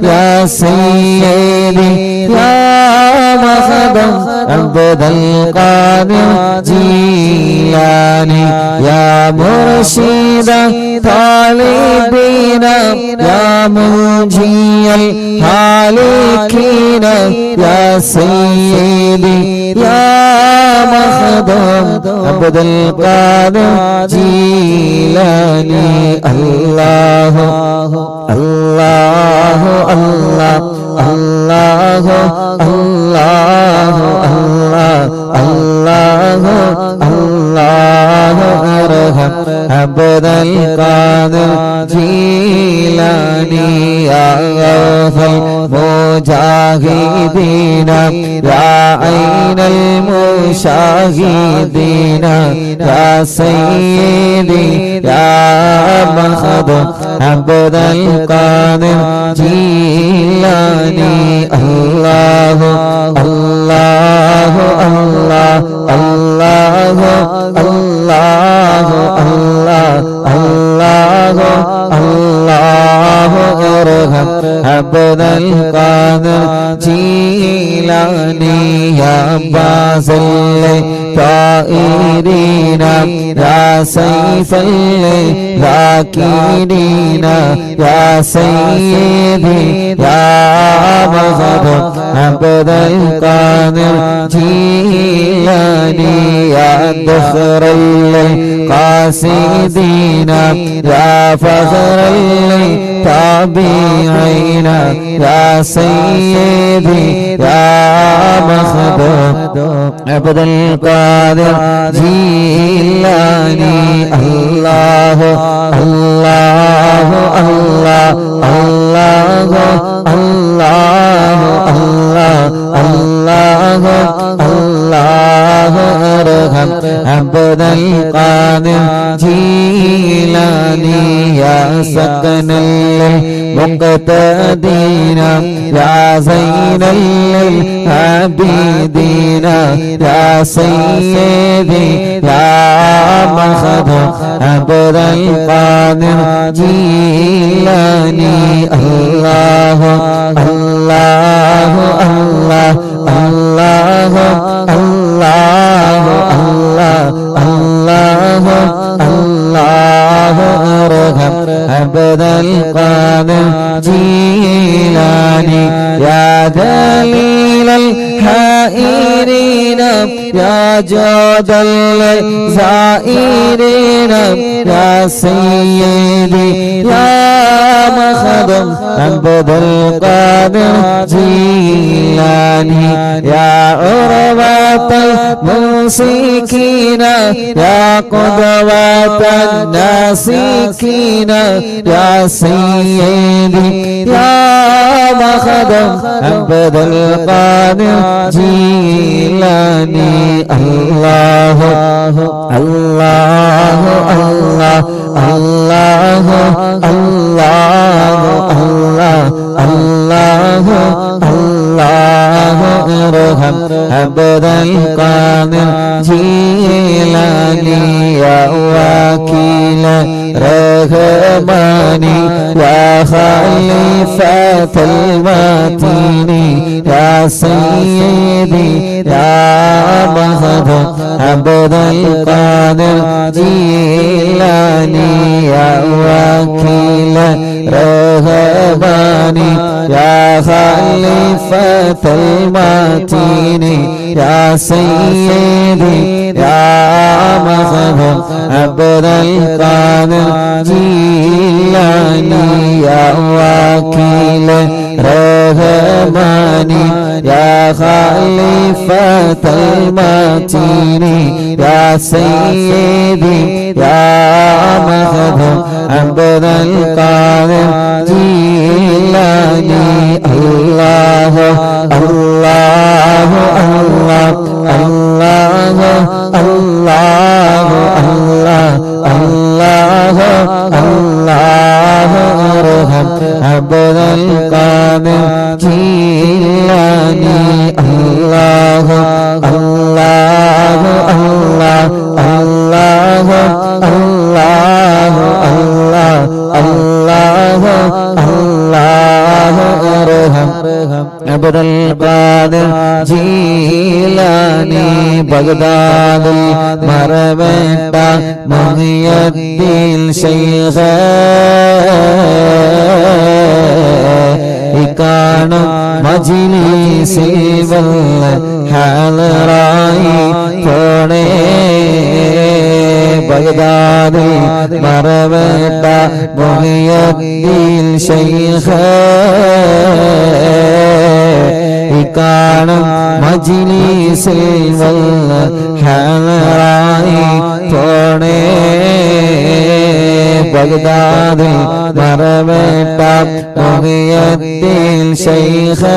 يا سيدي يا مخدم عبد القادر جيلاني يا مرشد طالبين يا منجي الهالكين يا سيدي يا مخدم عبد القادر جيلاني الله الله الله الله الله الله الله ارحم عبد القادر جيلاني يا غوث المجاهدين يا عين المشاهدين يا سيدي يا مخدوم عبد القادر جيلاني الله الله الله الله الله الله الله الله ارحم عبد القادر جيلاني يا باسل طائرين يا سيف الذاكرين يا سيدي يا مخدوم عبد القادر جيلاني يا دخر القاصدين يا فخر التابعين يا سيدي يا مخدوم عبد القادر جيلاني الله الله الله الله الله الله الله ارحم عبد القادر جيلاني يا سكن المقتدين يا زين العابدين يا سيدي يا مخدوم عبد القادر جيلاني الله الله الله الله الله الله الله ارحم عبد القادر جيلاني يا دليل الحائرين يا جود الزائرين يا سيدي يا مخدوم عبد القادر جيلاني يا عروة الممسكين يا قدوة الناسكين يا سيدي يا مخدوم عبد القادر جيلاني الله الله الله الله الله الله الله ارحم عبد القادر جيلاني يا وكيل رحماني يا خليفة المتين يا سيدي يا مخدوم عبد القادر جيلاني يا وكيل رحماني يا خليفة المتين يا سيدي يا مخدوم عبد القادر جيلاني يا وكيل رحماني يا خليفة المتين يا سيدي يا مخدوم عبد القادر جيلاني الله الله الله الله الله الله الله الله ارحم عبد القادر جيلاني الله الله الله الله അല്ലാഹു അല്ലാഹു അല്ലാഹു അർഹം അബ്ദുൽ ഖാദിർ ജീലാനി ബഗ്ദാദിൽ മറവേട്ട മുഹിയുദ്ദീൻ ശൈഖ് ഇക്കാണും മജ്ലിസിൽ വല്ല ഹാളറായി പോണേ ബഗ്ദാദിൽ മറവേട്ട മുഹിയുദ്ദീൻ ശൈഖ് ഇക്കാണും മജ്ലിസിൽ വല്ല ഹാളറായി പോണേ ബഗ്ദാദിൽ മറവേട്ട മുഹിയുദ്ദീൻ ശൈഖ്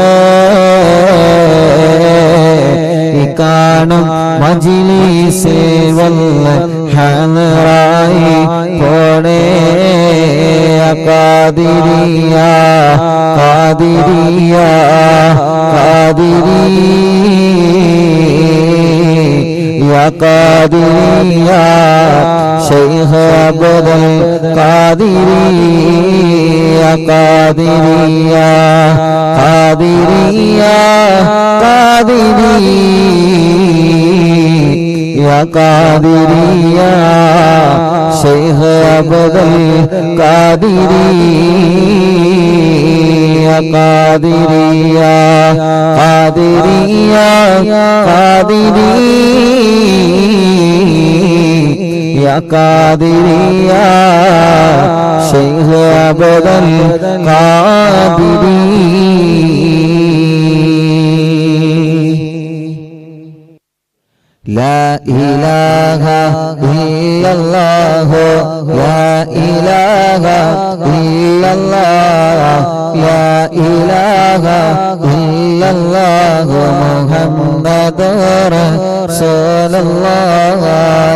ഇക്കാണും മജ്ലിസിൽ വല്ല ഹാളറായി പോണേ ഖാദിരിയ ഖാദിരിയ ഖാദിരിയ ഖാദിരിയ ശൈഖ് അബ്ദുൽ ഖാദിരിയ ഖാദിരിയ ഖാദിരിയ ഖാദിരിയ ഖാദിരിയ ശൈഖ് അബ്ദുൽ ഖാദിരിയ ഖാദിരിയ ഖാദിരിയ ഖാദിരിയ ഖാദിരിയ ശൈഖ് അബ്ദുൽ ഖാദിരി لا إله إلا الله لا إله إلا الله لا إله إلا الله محمد رسول الله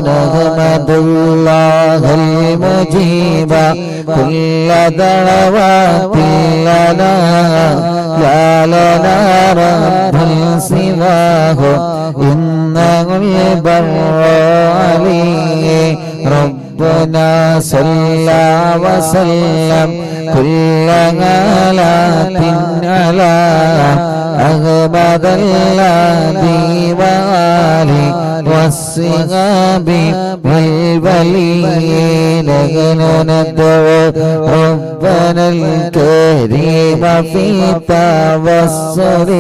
نحمد الله المجيب كل دعوات لنا لا لنا رب سواه إنه البر عليه ربنا صلى وسلم كل غلات على أحمد الذي وآله والصحاب والولين ندعو ربنا الكريم في توسل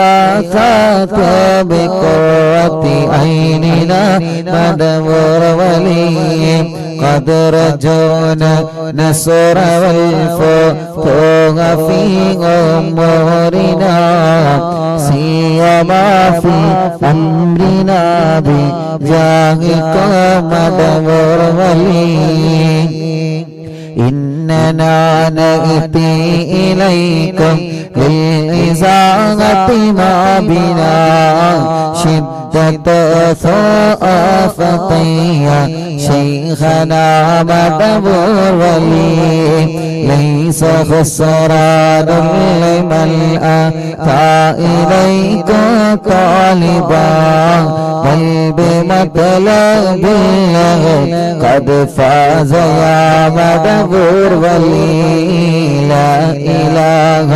واستغاثة بقرة عيننا ندور ولي قد رجونا نصر والفتوح في أمورنا سيما في أمرنا بجاهك ندور ولي إننا نأتي إليكم للإزاغة ما بنا شدة ثقافتي شيخنا مدبور ولي ليس خسران لمن أتى إليك طالبا بل بمطلب الله قد فاز يا مدبور ولي لا إله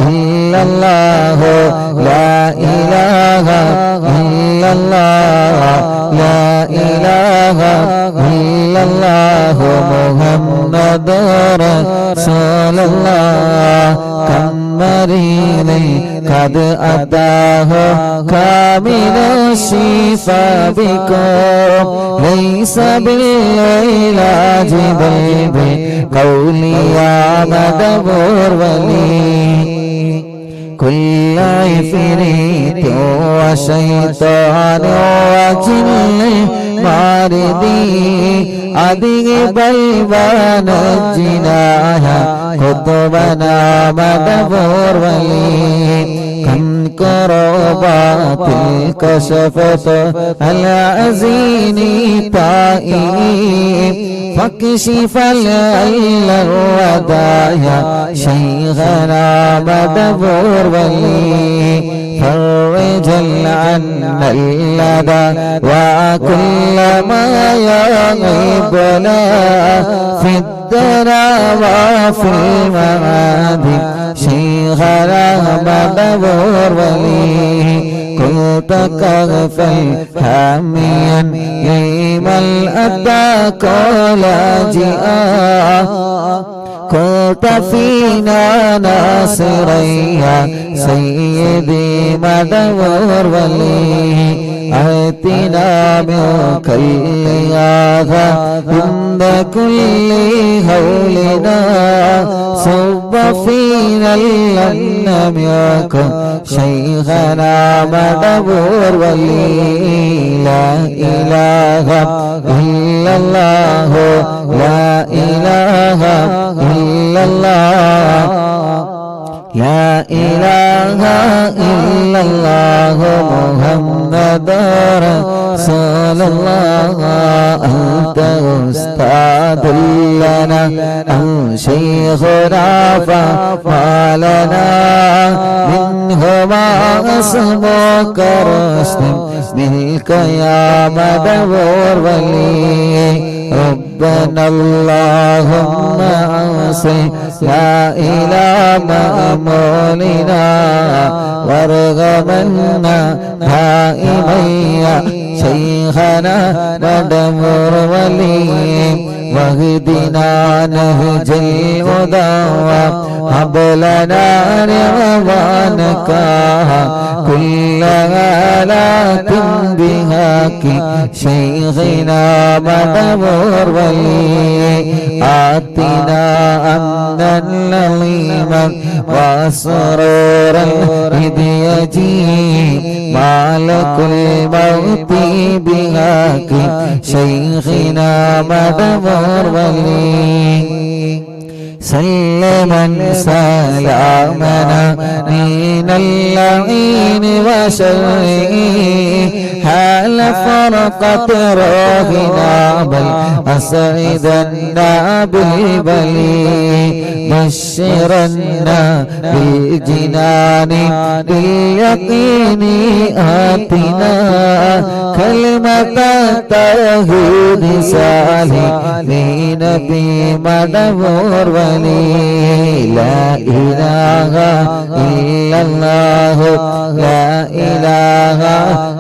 إلا الله لا إله إلا الله لا إله إلا الله محمد رسول الله كم مريض قد أتاه كامل الشفاء بكم ليس بالعلاج بل بقول يا مدبور ولي كل عفريت وشيطان وجن ماردي أذهب البنجنا قطبنا مدبور ولي كم كربات الكشفت العزين طائب فاكشف العل الودايا شيخنا مدبور ولي فرج عنا اللدى وكل ما يغيبنا في الدرى وفي المعاد شيخنا مدبور ولي كنت كغفل حاميا لمن أتاك لاجئا كنت فينا ناصريا سيدي مدبور ولي آتنا منك الإغاثة عند كل هولنا صب فينا لم يكن شيخنا مدبور ولي لا إله إلا الله لا إله إلا الله لا إله إلا الله محمد رسول الله أنت أستاذ لنا أو شيخنا فما لنا منهما اسمك رسل منك يا مدبور ولي ربنا اللهم أوصي لا إله مأمولنا وارغمنا دائما يا شيخنا مدبور ولي واهدنا نهج الهدى وهب لنا رضوانك كل آلات بهاك شيخنا مدبور ولي آتنا أمنا لظيما وسرورا إذ يجيء مالك الموت بهاك شيخنا مدبور ولي سلما سلامنا من اللعين وشره حال فرقت روحنا بل أسعدنا بالبلي بشرنا بالجنان باليقين آتنا كلمة التوحيد سالمين بمدبور ولي لا إله إلا الله لا إله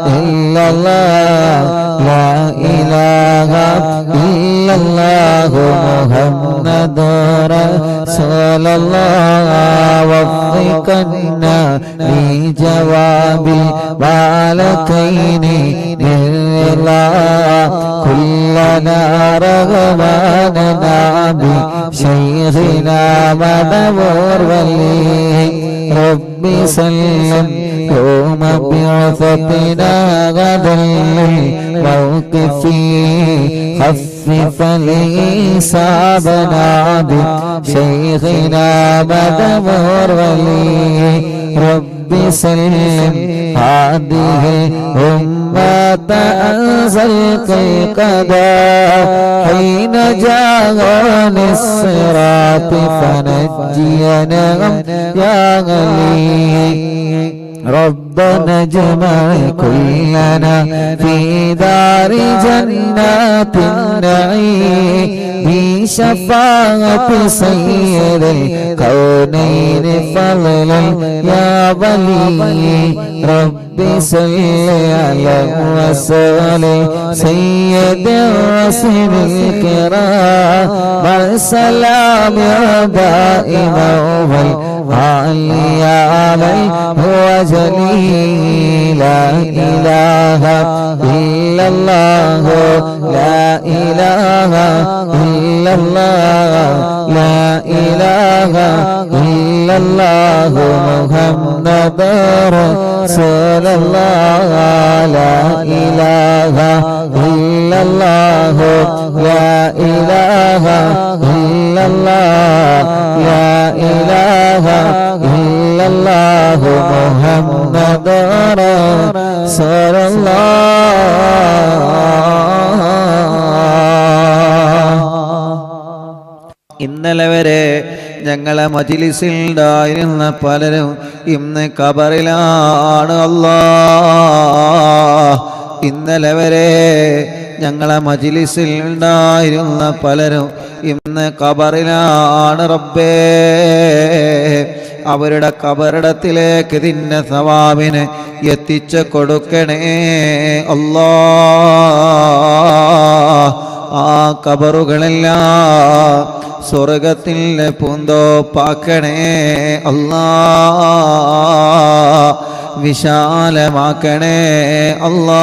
إلا الله لا إله إلا الله محمد رسول الله وفقنا لجواب الملكين بالله كلنا رغباننا بشيخنا مدبور ولي ربي سلم يوم بعثتنا غدا للموقف خفف لي صعبنا بشيخنا مدبور ولي ربي سلم هذه الأمة أنزلت القضاء حين جاء الصراط فنجينا يا غلي ربنا اجمع كلنا في دار جنات النعيم بشفاعة سيد الكونين فضلا يا ولي ربي صل على وسلم سيد الرسل الكرام والسلام يا دائم والعلي عليه هو جليل لا إله إلا الله لا إله إلا الله لا إله إلا الله محمد رسول الله لا إله إلا الله لا إله إلا الله لا إله إلا الله محمد رسول الله.
ഇന്നലെ വരെ ഞങ്ങളെ മജ്‌ലിസിൽ ഉണ്ടായിരുന്ന പലരും ഇന്ന് ഖബറിലാണ് അല്ലാഹ്. ഇന്നലെ വരെ ഞങ്ങളെ മജ്‌ലിസിൽ ഉണ്ടായിരുന്ന പലരും ഇന്ന് ഖബറിലാണ് റബ്ബേ. അവരുടെ ഖബറിടത്തിലേക്ക് ഇതിൻ്റെ സവാബിനെ എത്തിച്ചു കൊടുക്കണേ അല്ലാഹ്. ആ ഖബറുകളെല്ലാം സ്വർഗത്തിൻ്റെ പൂന്തോപ്പാക്കണേ അല്ലാഹ്. വിശാലമാക്കണേ അല്ലാഹ്.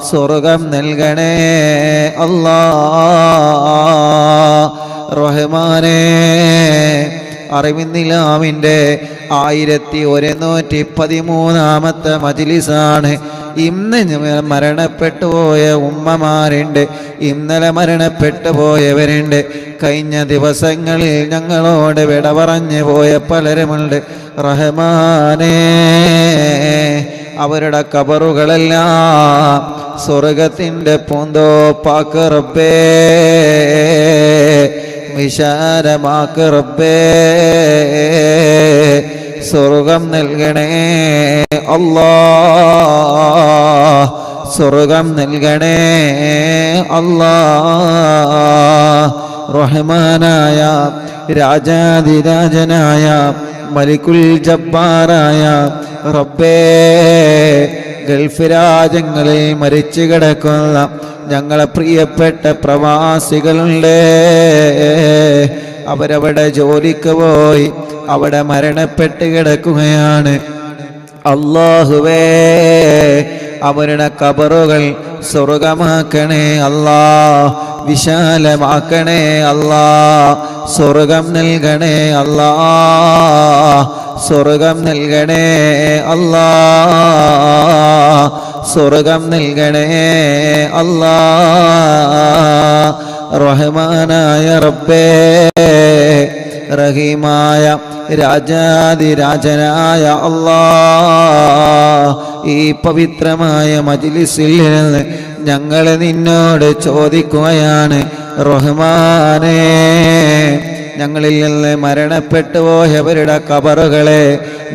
സ്വർഗം നൽകണേ അല്ലാഹ്. റഹ്മാനേ, അറിവിന്നിലാമിൻ്റെ 1113 മജ്‌ലിസാണ്. ഇന്ന് മരണപ്പെട്ടു പോയ ഉമ്മമാരുണ്ട്, ഇന്നലെ മരണപ്പെട്ടു പോയവരുണ്ട്, കഴിഞ്ഞ ദിവസങ്ങളിൽ ഞങ്ങളോട് വിട പറഞ്ഞു പോയ പലരുമുണ്ട്. റഹ്മാനേ, അവരുടെ ഖബറുകളെല്ലാം സ്വർഗത്തിൻ്റെ പൂന്തോപ്പാക്ക് റബ്ബേ. വിശാലമാക്ക് റബ്ബേ. സ്വർഗം നൽകണേ അല്ലാഹ്. സ്വർഗം നൽകണേ അല്ലാഹ്. റഹ്മാനായ രാജാധിരാജനായ മലിക്കുൽ ജബ്ബാറായ റബ്ബേ, ഗൾഫ് രാജ്യങ്ങളിൽ മരിച്ചു കിടക്കുന്ന ഞങ്ങളെ പ്രിയപ്പെട്ട പ്രവാസികളുണ്ട്. അവരവിടെ ജോലിക്ക് പോയി അവിടെ മരണപ്പെട്ട് കിടക്കുകയാണ്. അല്ലാഹുവേ, അവരുടെ ഖബറുകൾ സ്വർഗമാക്കണേ അല്ലാഹ്. വിശാലമാക്കണേ അല്ലാഹ്. സ്വർഗം നൽകണേ അല്ലാഹ്. സ്വർഗം നൽകണേ അല്ലാഹ്. സ്വർഗം നൽകണേ അല്ലാഹ്. റഹ്മാനായ റബ്ബേ, റഹീമായ രാജാധിരാജനായ അല്ലാഹ്, ഈ പവിത്രമായ മജ്‌ലിസിൽ നിന്ന് ഞങ്ങൾ നിന്നോട് ചോദിക്കുകയാണ് റഹ്മാനേ, ഞങ്ങളിൽ നിന്ന് മരണപ്പെട്ടു പോയവരുടെ ഖബറുകളെ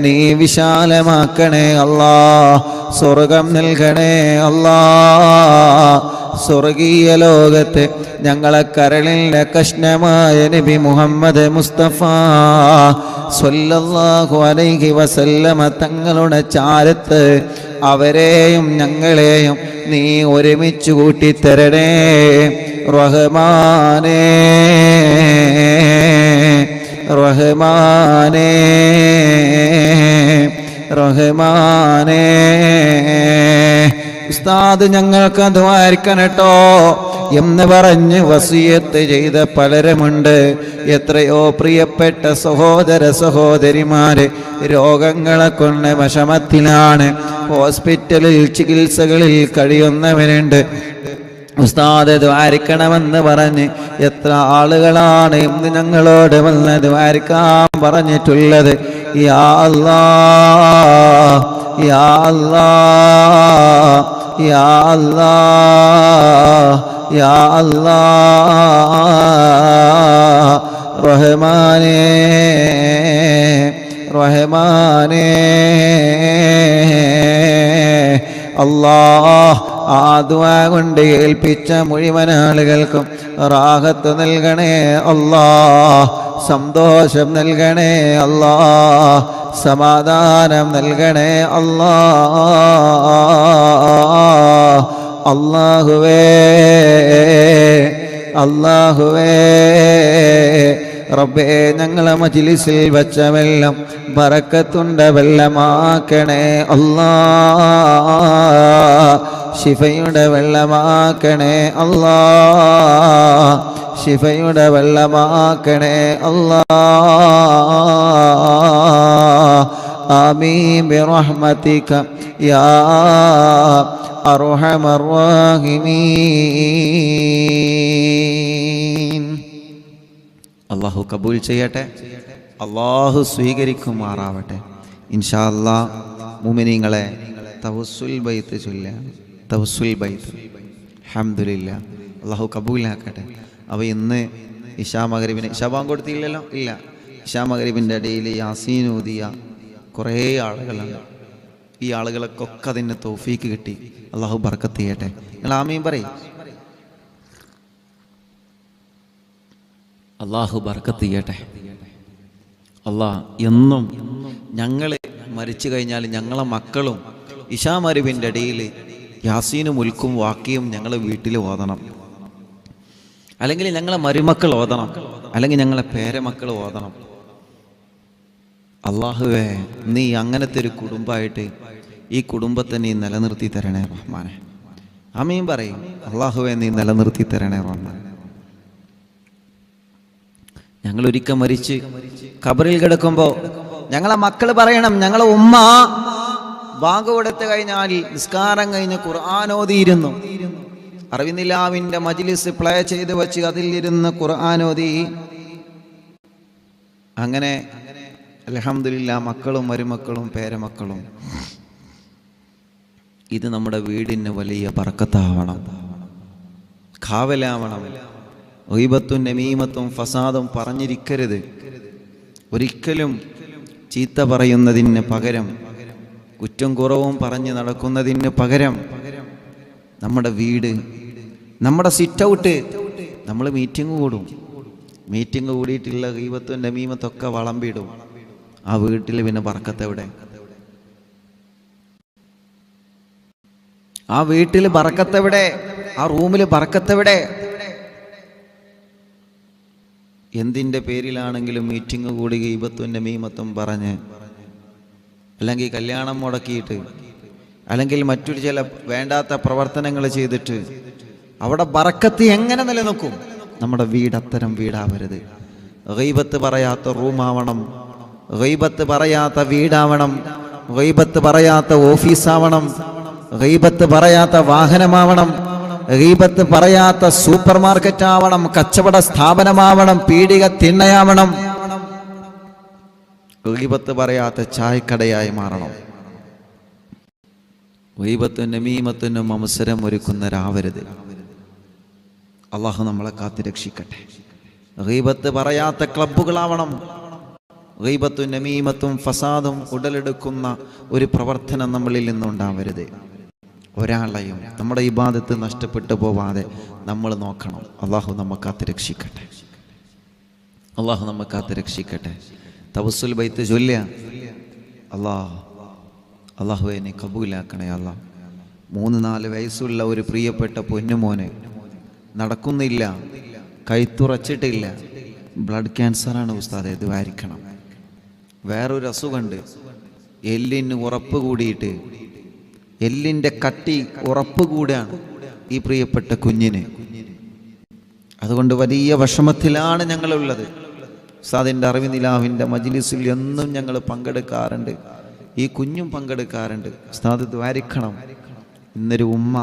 നീ വിശാലമാക്കണേ അല്ലാഹ്. സ്വർഗം നൽകണേ അല്ലാഹ്. സ്വർഗീയ ലോകത്ത് ഞങ്ങളെ കരളിലെ കഷ്ണമായ നബി മുഹമ്മദ് മുസ്തഫ സ്വല്ലല്ലാഹു അലൈഹി വസല്ലമ തങ്ങളുടെ ചാരത്ത് അവരെയും ഞങ്ങളെയും നീ ഒരുമിച്ച് കൂട്ടിത്തരണേ റഹ്മാനേ. റഹ്മാനേ, റഹ്മാനേ. ഉസ്താദ് ഞങ്ങൾക്ക് ദ്വാരിക്കണട്ടോ എന്ന് പറഞ്ഞ് വസിയത്ത് ചെയ്ത പലരുമുണ്ട്. എത്രയോ പ്രിയപ്പെട്ട സഹോദര സഹോദരിമാര് രോഗങ്ങളെ കൊണ്ട് വിഷമത്തിലാണ്, ഹോസ്പിറ്റലിൽ ചികിത്സകളിൽ കഴിയുന്നവരുണ്ട്. ഉസ്താദ് ദ്വാരിക്കണമെന്ന് പറഞ്ഞ് എത്ര ആളുകളാണ് ഇന്ന് ഞങ്ങളോട് വന്ന് ദ്വാരിക്കാൻ പറഞ്ഞിട്ടുള്ളത്. യാ അല്ലാഹ്, യാ അല്ലാഹ്, യാ അല്ലാഹ്, യാ അല്ലാഹ്. റഹ്മാനേ, റഹ്മാനേ അല്ലാഹ്. ആ ദുആ കൊണ്ട് ഏൽപ്പിച്ച മുഴുവൻ ആളുകൾക്കും റാഹത്ത് നൽകണേ അല്ലാഹ്. സന്തോഷം നൽകണേ അല്ലാഹ്. സമാധാനം നൽകണേ അല്ലാഹ്. അല്ലാഹുവേ, അല്ലാഹുവേ റബ്ബേ, ഞങ്ങളെ മജ്‌ലിസിൽ വച്ച വെള്ളം ബറക്കത്തുണ്ട വെള്ളമാക്കണേ അല്ലാഹ്. ശിഫയുടെ വെള്ളമാക്കണേ അല്ലാഹ്. ശിഫയുടെ വെള്ളമാക്കണേ അല്ലാഹ്. ആമീൻ ബിറഹ്മതിക യാ അർഹമർ റഹീമീൻ. അല്ലാഹു കബൂൽ ചെയ്യട്ടെ, അല്ലാഹു സ്വീകരിക്കുമാറാവട്ടെ. ഇൻഷാ അല്ലാഹ് മുഅ്മിനീങ്ങളെ തവസ്സുൽ ബൈത്ത് ചൊല്ലുക. തവസ്സുൽ ബൈത്ത് അൽഹംദുലില്ലാ, അല്ലാഹു കബൂലാക്കട്ടെ. അപ്പോൾ ഇന്ന് ഇശാ മഗ്‌രിബിന് ഇശാ ബാങ്ക് കൊടുത്തില്ലല്ലോ, ഇല്ല. ഇശാ മഗ്‌രിബിൻ്റെ ഇടയിൽ യാസീൻ ഓതിയ കുറേ ആളുകളുണ്ട്. ഈ ആളുകൾക്കൊക്കെ അതിന് തൗഫീക്ക് കിട്ടി. അള്ളാഹു ബർക്കത്ത് ചെയ്യട്ടെ. നിങ്ങൾ ആമീൻ പറയും. അള്ളാഹു ബർക്കത്ത് ചെയ്യട്ടെ. അള്ളാഹ് എന്നും ഞങ്ങൾ മരിച്ചു കഴിഞ്ഞാൽ ഞങ്ങളെ മക്കളും ഇശാ മഗ്‌രിബിൻ്റെ ഇടയിൽ യാസീനും മുൽക്കും വാക്കിയും ഞങ്ങൾ വീട്ടിൽ ഓതണം, അല്ലെങ്കിൽ ഞങ്ങളെ മരുമക്കൾ ഓതണം, അല്ലെങ്കിൽ ഞങ്ങളെ പേരമക്കൾ ഓതണം. അള്ളാഹുവേ, നീ അങ്ങനത്തെ ഒരു കുടുംബമായിട്ട് ഈ കുടുംബത്തെ നീ നിലനിർത്തി തരണേ റഹ്മാനെ. ആമീൻ പറയും. അള്ളാഹുവേ, നീ നിലനിർത്തി തരണേ റഹ്മാനെ. ഞങ്ങൾ ഒരിക്കൽ മരിച്ച് ഖബറിൽ കിടക്കുമ്പോൾ ഞങ്ങളെ മക്കൾ പറയണം, ഞങ്ങളെ ഉമ്മ ബാങ്ക് കൊടുത്തു കഴിഞ്ഞാൽ നിസ്കാരം കഴിഞ്ഞ് ഖുർആൻ ഓതിയിരുന്നു. അറിവിനിലാവിൻ്റെ മജ്ലിസ് പ്ലേ ചെയ്ത് വെച്ച് അതിലിരുന്ന് ഖുർആൻ ഓതി. അങ്ങനെ അൽഹംദുലില്ലാ മക്കളും മരുമക്കളും പേരമക്കളും. ഇത് നമ്മുടെ വീടിന് വലിയ ബർക്കത്താവണം, കാവലാവണം. ഗീബത്തും നമീമത്തും ഫസാദും പറഞ്ഞിരിക്കരുത്. ഒരിക്കലും ചീത്ത പറയുന്നതിന് പകരം, കുറ്റം കുറവും പറഞ്ഞ് നടക്കുന്നതിന് പകരം നമ്മുടെ വീട്, നമ്മുടെ സിറ്റ് ഔട്ട്, നമ്മൾ മീറ്റിംഗ് കൂടും. മീറ്റിംഗ് കൂടിയിട്ടുള്ള ഗീബത്തും നമീമത്തൊക്കെ വളമ്പിടും. ആ വീട്ടിൽ പിന്നെ ബർക്കത്ത് എവിടെ? ആ വീട്ടിൽ ബർക്കത്ത് എവിടെ? ആ റൂമിൽ ബർക്കത്ത് എവിടെ? എന്തിൻ്റെ പേരിലാണെങ്കിലും മീറ്റിംഗ് കൂടി ഗീബത്തും നമീമത്തും പറഞ്ഞ്, അല്ലെങ്കിൽ കല്യാണം മുടക്കിയിട്ട്, അല്ലെങ്കിൽ മറ്റൊരു ചില വേണ്ടാത്ത പ്രവർത്തനങ്ങൾ ചെയ്തിട്ട് അവിടെ ബർക്കത്ത് എങ്ങനെ നിലനിൽക്കും? നമ്മുടെ വീട് അത്തരം വീടാവരുത്. ഗീബത്ത് പറയാത്ത റൂമാവണം, ഗീബത്ത് പറയാത്ത വീടാവണം, ഗീബത്ത് പറയാത്ത ഓഫീസാവണം, ഗീബത്ത് പറയാത്ത വാഹനമാവണം, ഗീബത്ത് പറയാത്ത സൂപ്പർ മാർക്കറ്റ് ആവണം, കച്ചവട സ്ഥാപനമാവണം, പീടിക തിണ്ണയാവണം. ഗീബത്ത് പറയാത്ത ചായക്കടയായി മാറണം. ഗീബത്തും നമീമത്തിനും അവസരം ഒരുക്കുന്ന രാവരുത്. അള്ളാഹു നമ്മളെ കാത്ത് രക്ഷിക്കട്ടെ. ഗീബത്ത് പറയാത്ത ക്ലബ്ബുകളാവണം. ഗീബത്തും നമീമത്തും ഫസാദും ഉടലെടുക്കുന്ന ഒരു പ്രവർത്തനം നമ്മളിൽ നിന്നുണ്ടാവരുത്. ഒരാളെയും നമ്മുടെ ഇബാദത്ത് നഷ്ടപ്പെട്ടു പോവാതെ നമ്മൾ നോക്കണം. അള്ളാഹു നമ്മെ കാത്ത് രക്ഷിക്കട്ടെ. അള്ളാഹു നമ്മെ കാത്ത് രക്ഷിക്കട്ടെ. തവസ്സുൽ ബൈത്ത് ചൊല്ലുക. അള്ളാഹുവേ, നീ കബൂലാക്കണേ അല്ലാ. 3-4 വയസ്സുള്ള ഒരു പ്രിയപ്പെട്ട പൊന്നുമോനെ നടക്കുന്നില്ല, കൈത്തുറച്ചിട്ടില്ല, ബ്ലഡ് ക്യാൻസറാണ് ഉസ്താദേ, ദ്വാരിക്കണം. വേറൊരു അസുഖമുണ്ട്, എല്ലിന് ഉറപ്പ് കൂടിയിട്ട്, എല്ലിൻ്റെ കട്ടി ഉറപ്പ് കൂടാണ് ഈ പ്രിയപ്പെട്ട കുഞ്ഞിന്. അതുകൊണ്ട് വലിയ വിഷമത്തിലാണ് ഞങ്ങളുള്ളത്. ഉസ്താദിൻ്റെ അറിവിനിലാവിൻ്റെ മജ്ലിസിൽ എന്നും ഞങ്ങൾ പങ്കെടുക്കാറുണ്ട്, ഈ കുഞ്ഞും പങ്കെടുക്കാറുണ്ട്. ഉസ്താദ് ദ്വാരിക്കണം. ഇന്നൊരു ഉമ്മ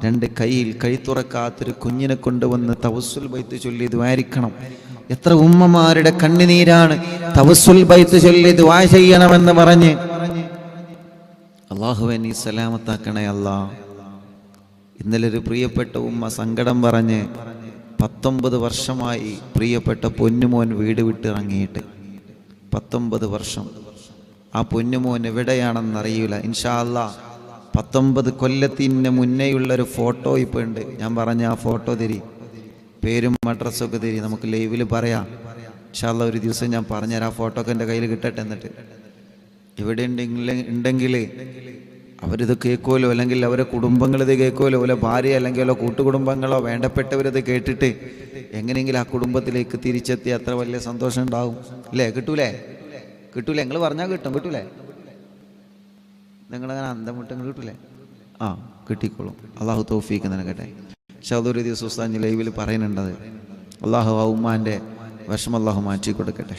2 കൈയിൽ കൈത്തുറക്കാത്തൊരു കുഞ്ഞിനെ കൊണ്ടുവന്ന് തവസ്സുൽ ബൈത്ത് ചൊല്ലി ദ്വാരിക്കണം. എത്ര ഉമ്മമാരുടെ കണ്ണുനീരാണ് തവസ്സുൽ ബൈത്ത് ചൊല്ലി ദുആ ചെയ്യണമെന്ന് പറഞ്ഞ്. അല്ലാഹുവേ, നീ സലാമത്താക്കണേ അല്ലാ. ഇന്നലെ ഒരു പ്രിയപ്പെട്ട ഉമ്മ സങ്കടം പറഞ്ഞ് 19 വർഷമായി പ്രിയപ്പെട്ട പൊന്നുമോൻ വീട് വിട്ടിറങ്ങിയിട്ട്. 19 വർഷം. ആ പൊന്നുമോൻ എവിടെയാണെന്നറിയില്ല. ഇൻഷാ അല്ലാ 19 കൊല്ലത്തിന് മുന്നേയുള്ളൊരു ഫോട്ടോ ഇപ്പോൾ ഉണ്ട്. ഞാൻ പറഞ്ഞ ആ ഫോട്ടോ തരി, പേരും അഡ്രസ്സൊക്കെ തരി, നമുക്ക് ലൈവിൽ പറയാം. ഇൻഷാ അല്ലാ ഒരു ദിവസം ഞാൻ പറഞ്ഞുതരാം. ആ ഫോട്ടോ ഒക്കെ എൻ്റെ കയ്യിൽ കിട്ടട്ടെ. എന്നിട്ട് ഇവിടെ ഉണ്ടെങ്കിൽ അവരിത് കേൾക്കുമല്ലോ, അല്ലെങ്കിൽ അവരെ കുടുംബങ്ങളിത് കേൾക്കുമല്ലോ, ഓരോ ഭാര്യ അല്ലെങ്കിൽ ഓരോ കൂട്ടുകുടുംബങ്ങളോ വേണ്ടപ്പെട്ടവരിത് കേട്ടിട്ട് എങ്ങനെയെങ്കിലും ആ കുടുംബത്തിലേക്ക് തിരിച്ചെത്തി അത്ര വലിയ സന്തോഷം ഉണ്ടാവും. അല്ലേ? കിട്ടൂലേ? നിങ്ങൾ പറഞ്ഞാൽ കിട്ടും. കിട്ടൂലേ? നിങ്ങളങ്ങനെ അന്തം വിട്ട് കിട്ടൂലേ? ആ, കിട്ടിക്കോളും. അള്ളാഹു തൗഫീക്ക് നൽകട്ടെ. പക്ഷെ അതൊരു ദിവസം ഉസ്താദ് ലൈവിൽ പറയുന്നുണ്ടത്. അള്ളാഹു ആ ഉമ്മാൻ്റെ വിഷമം അള്ളാഹു മാറ്റി കൊടുക്കട്ടെ.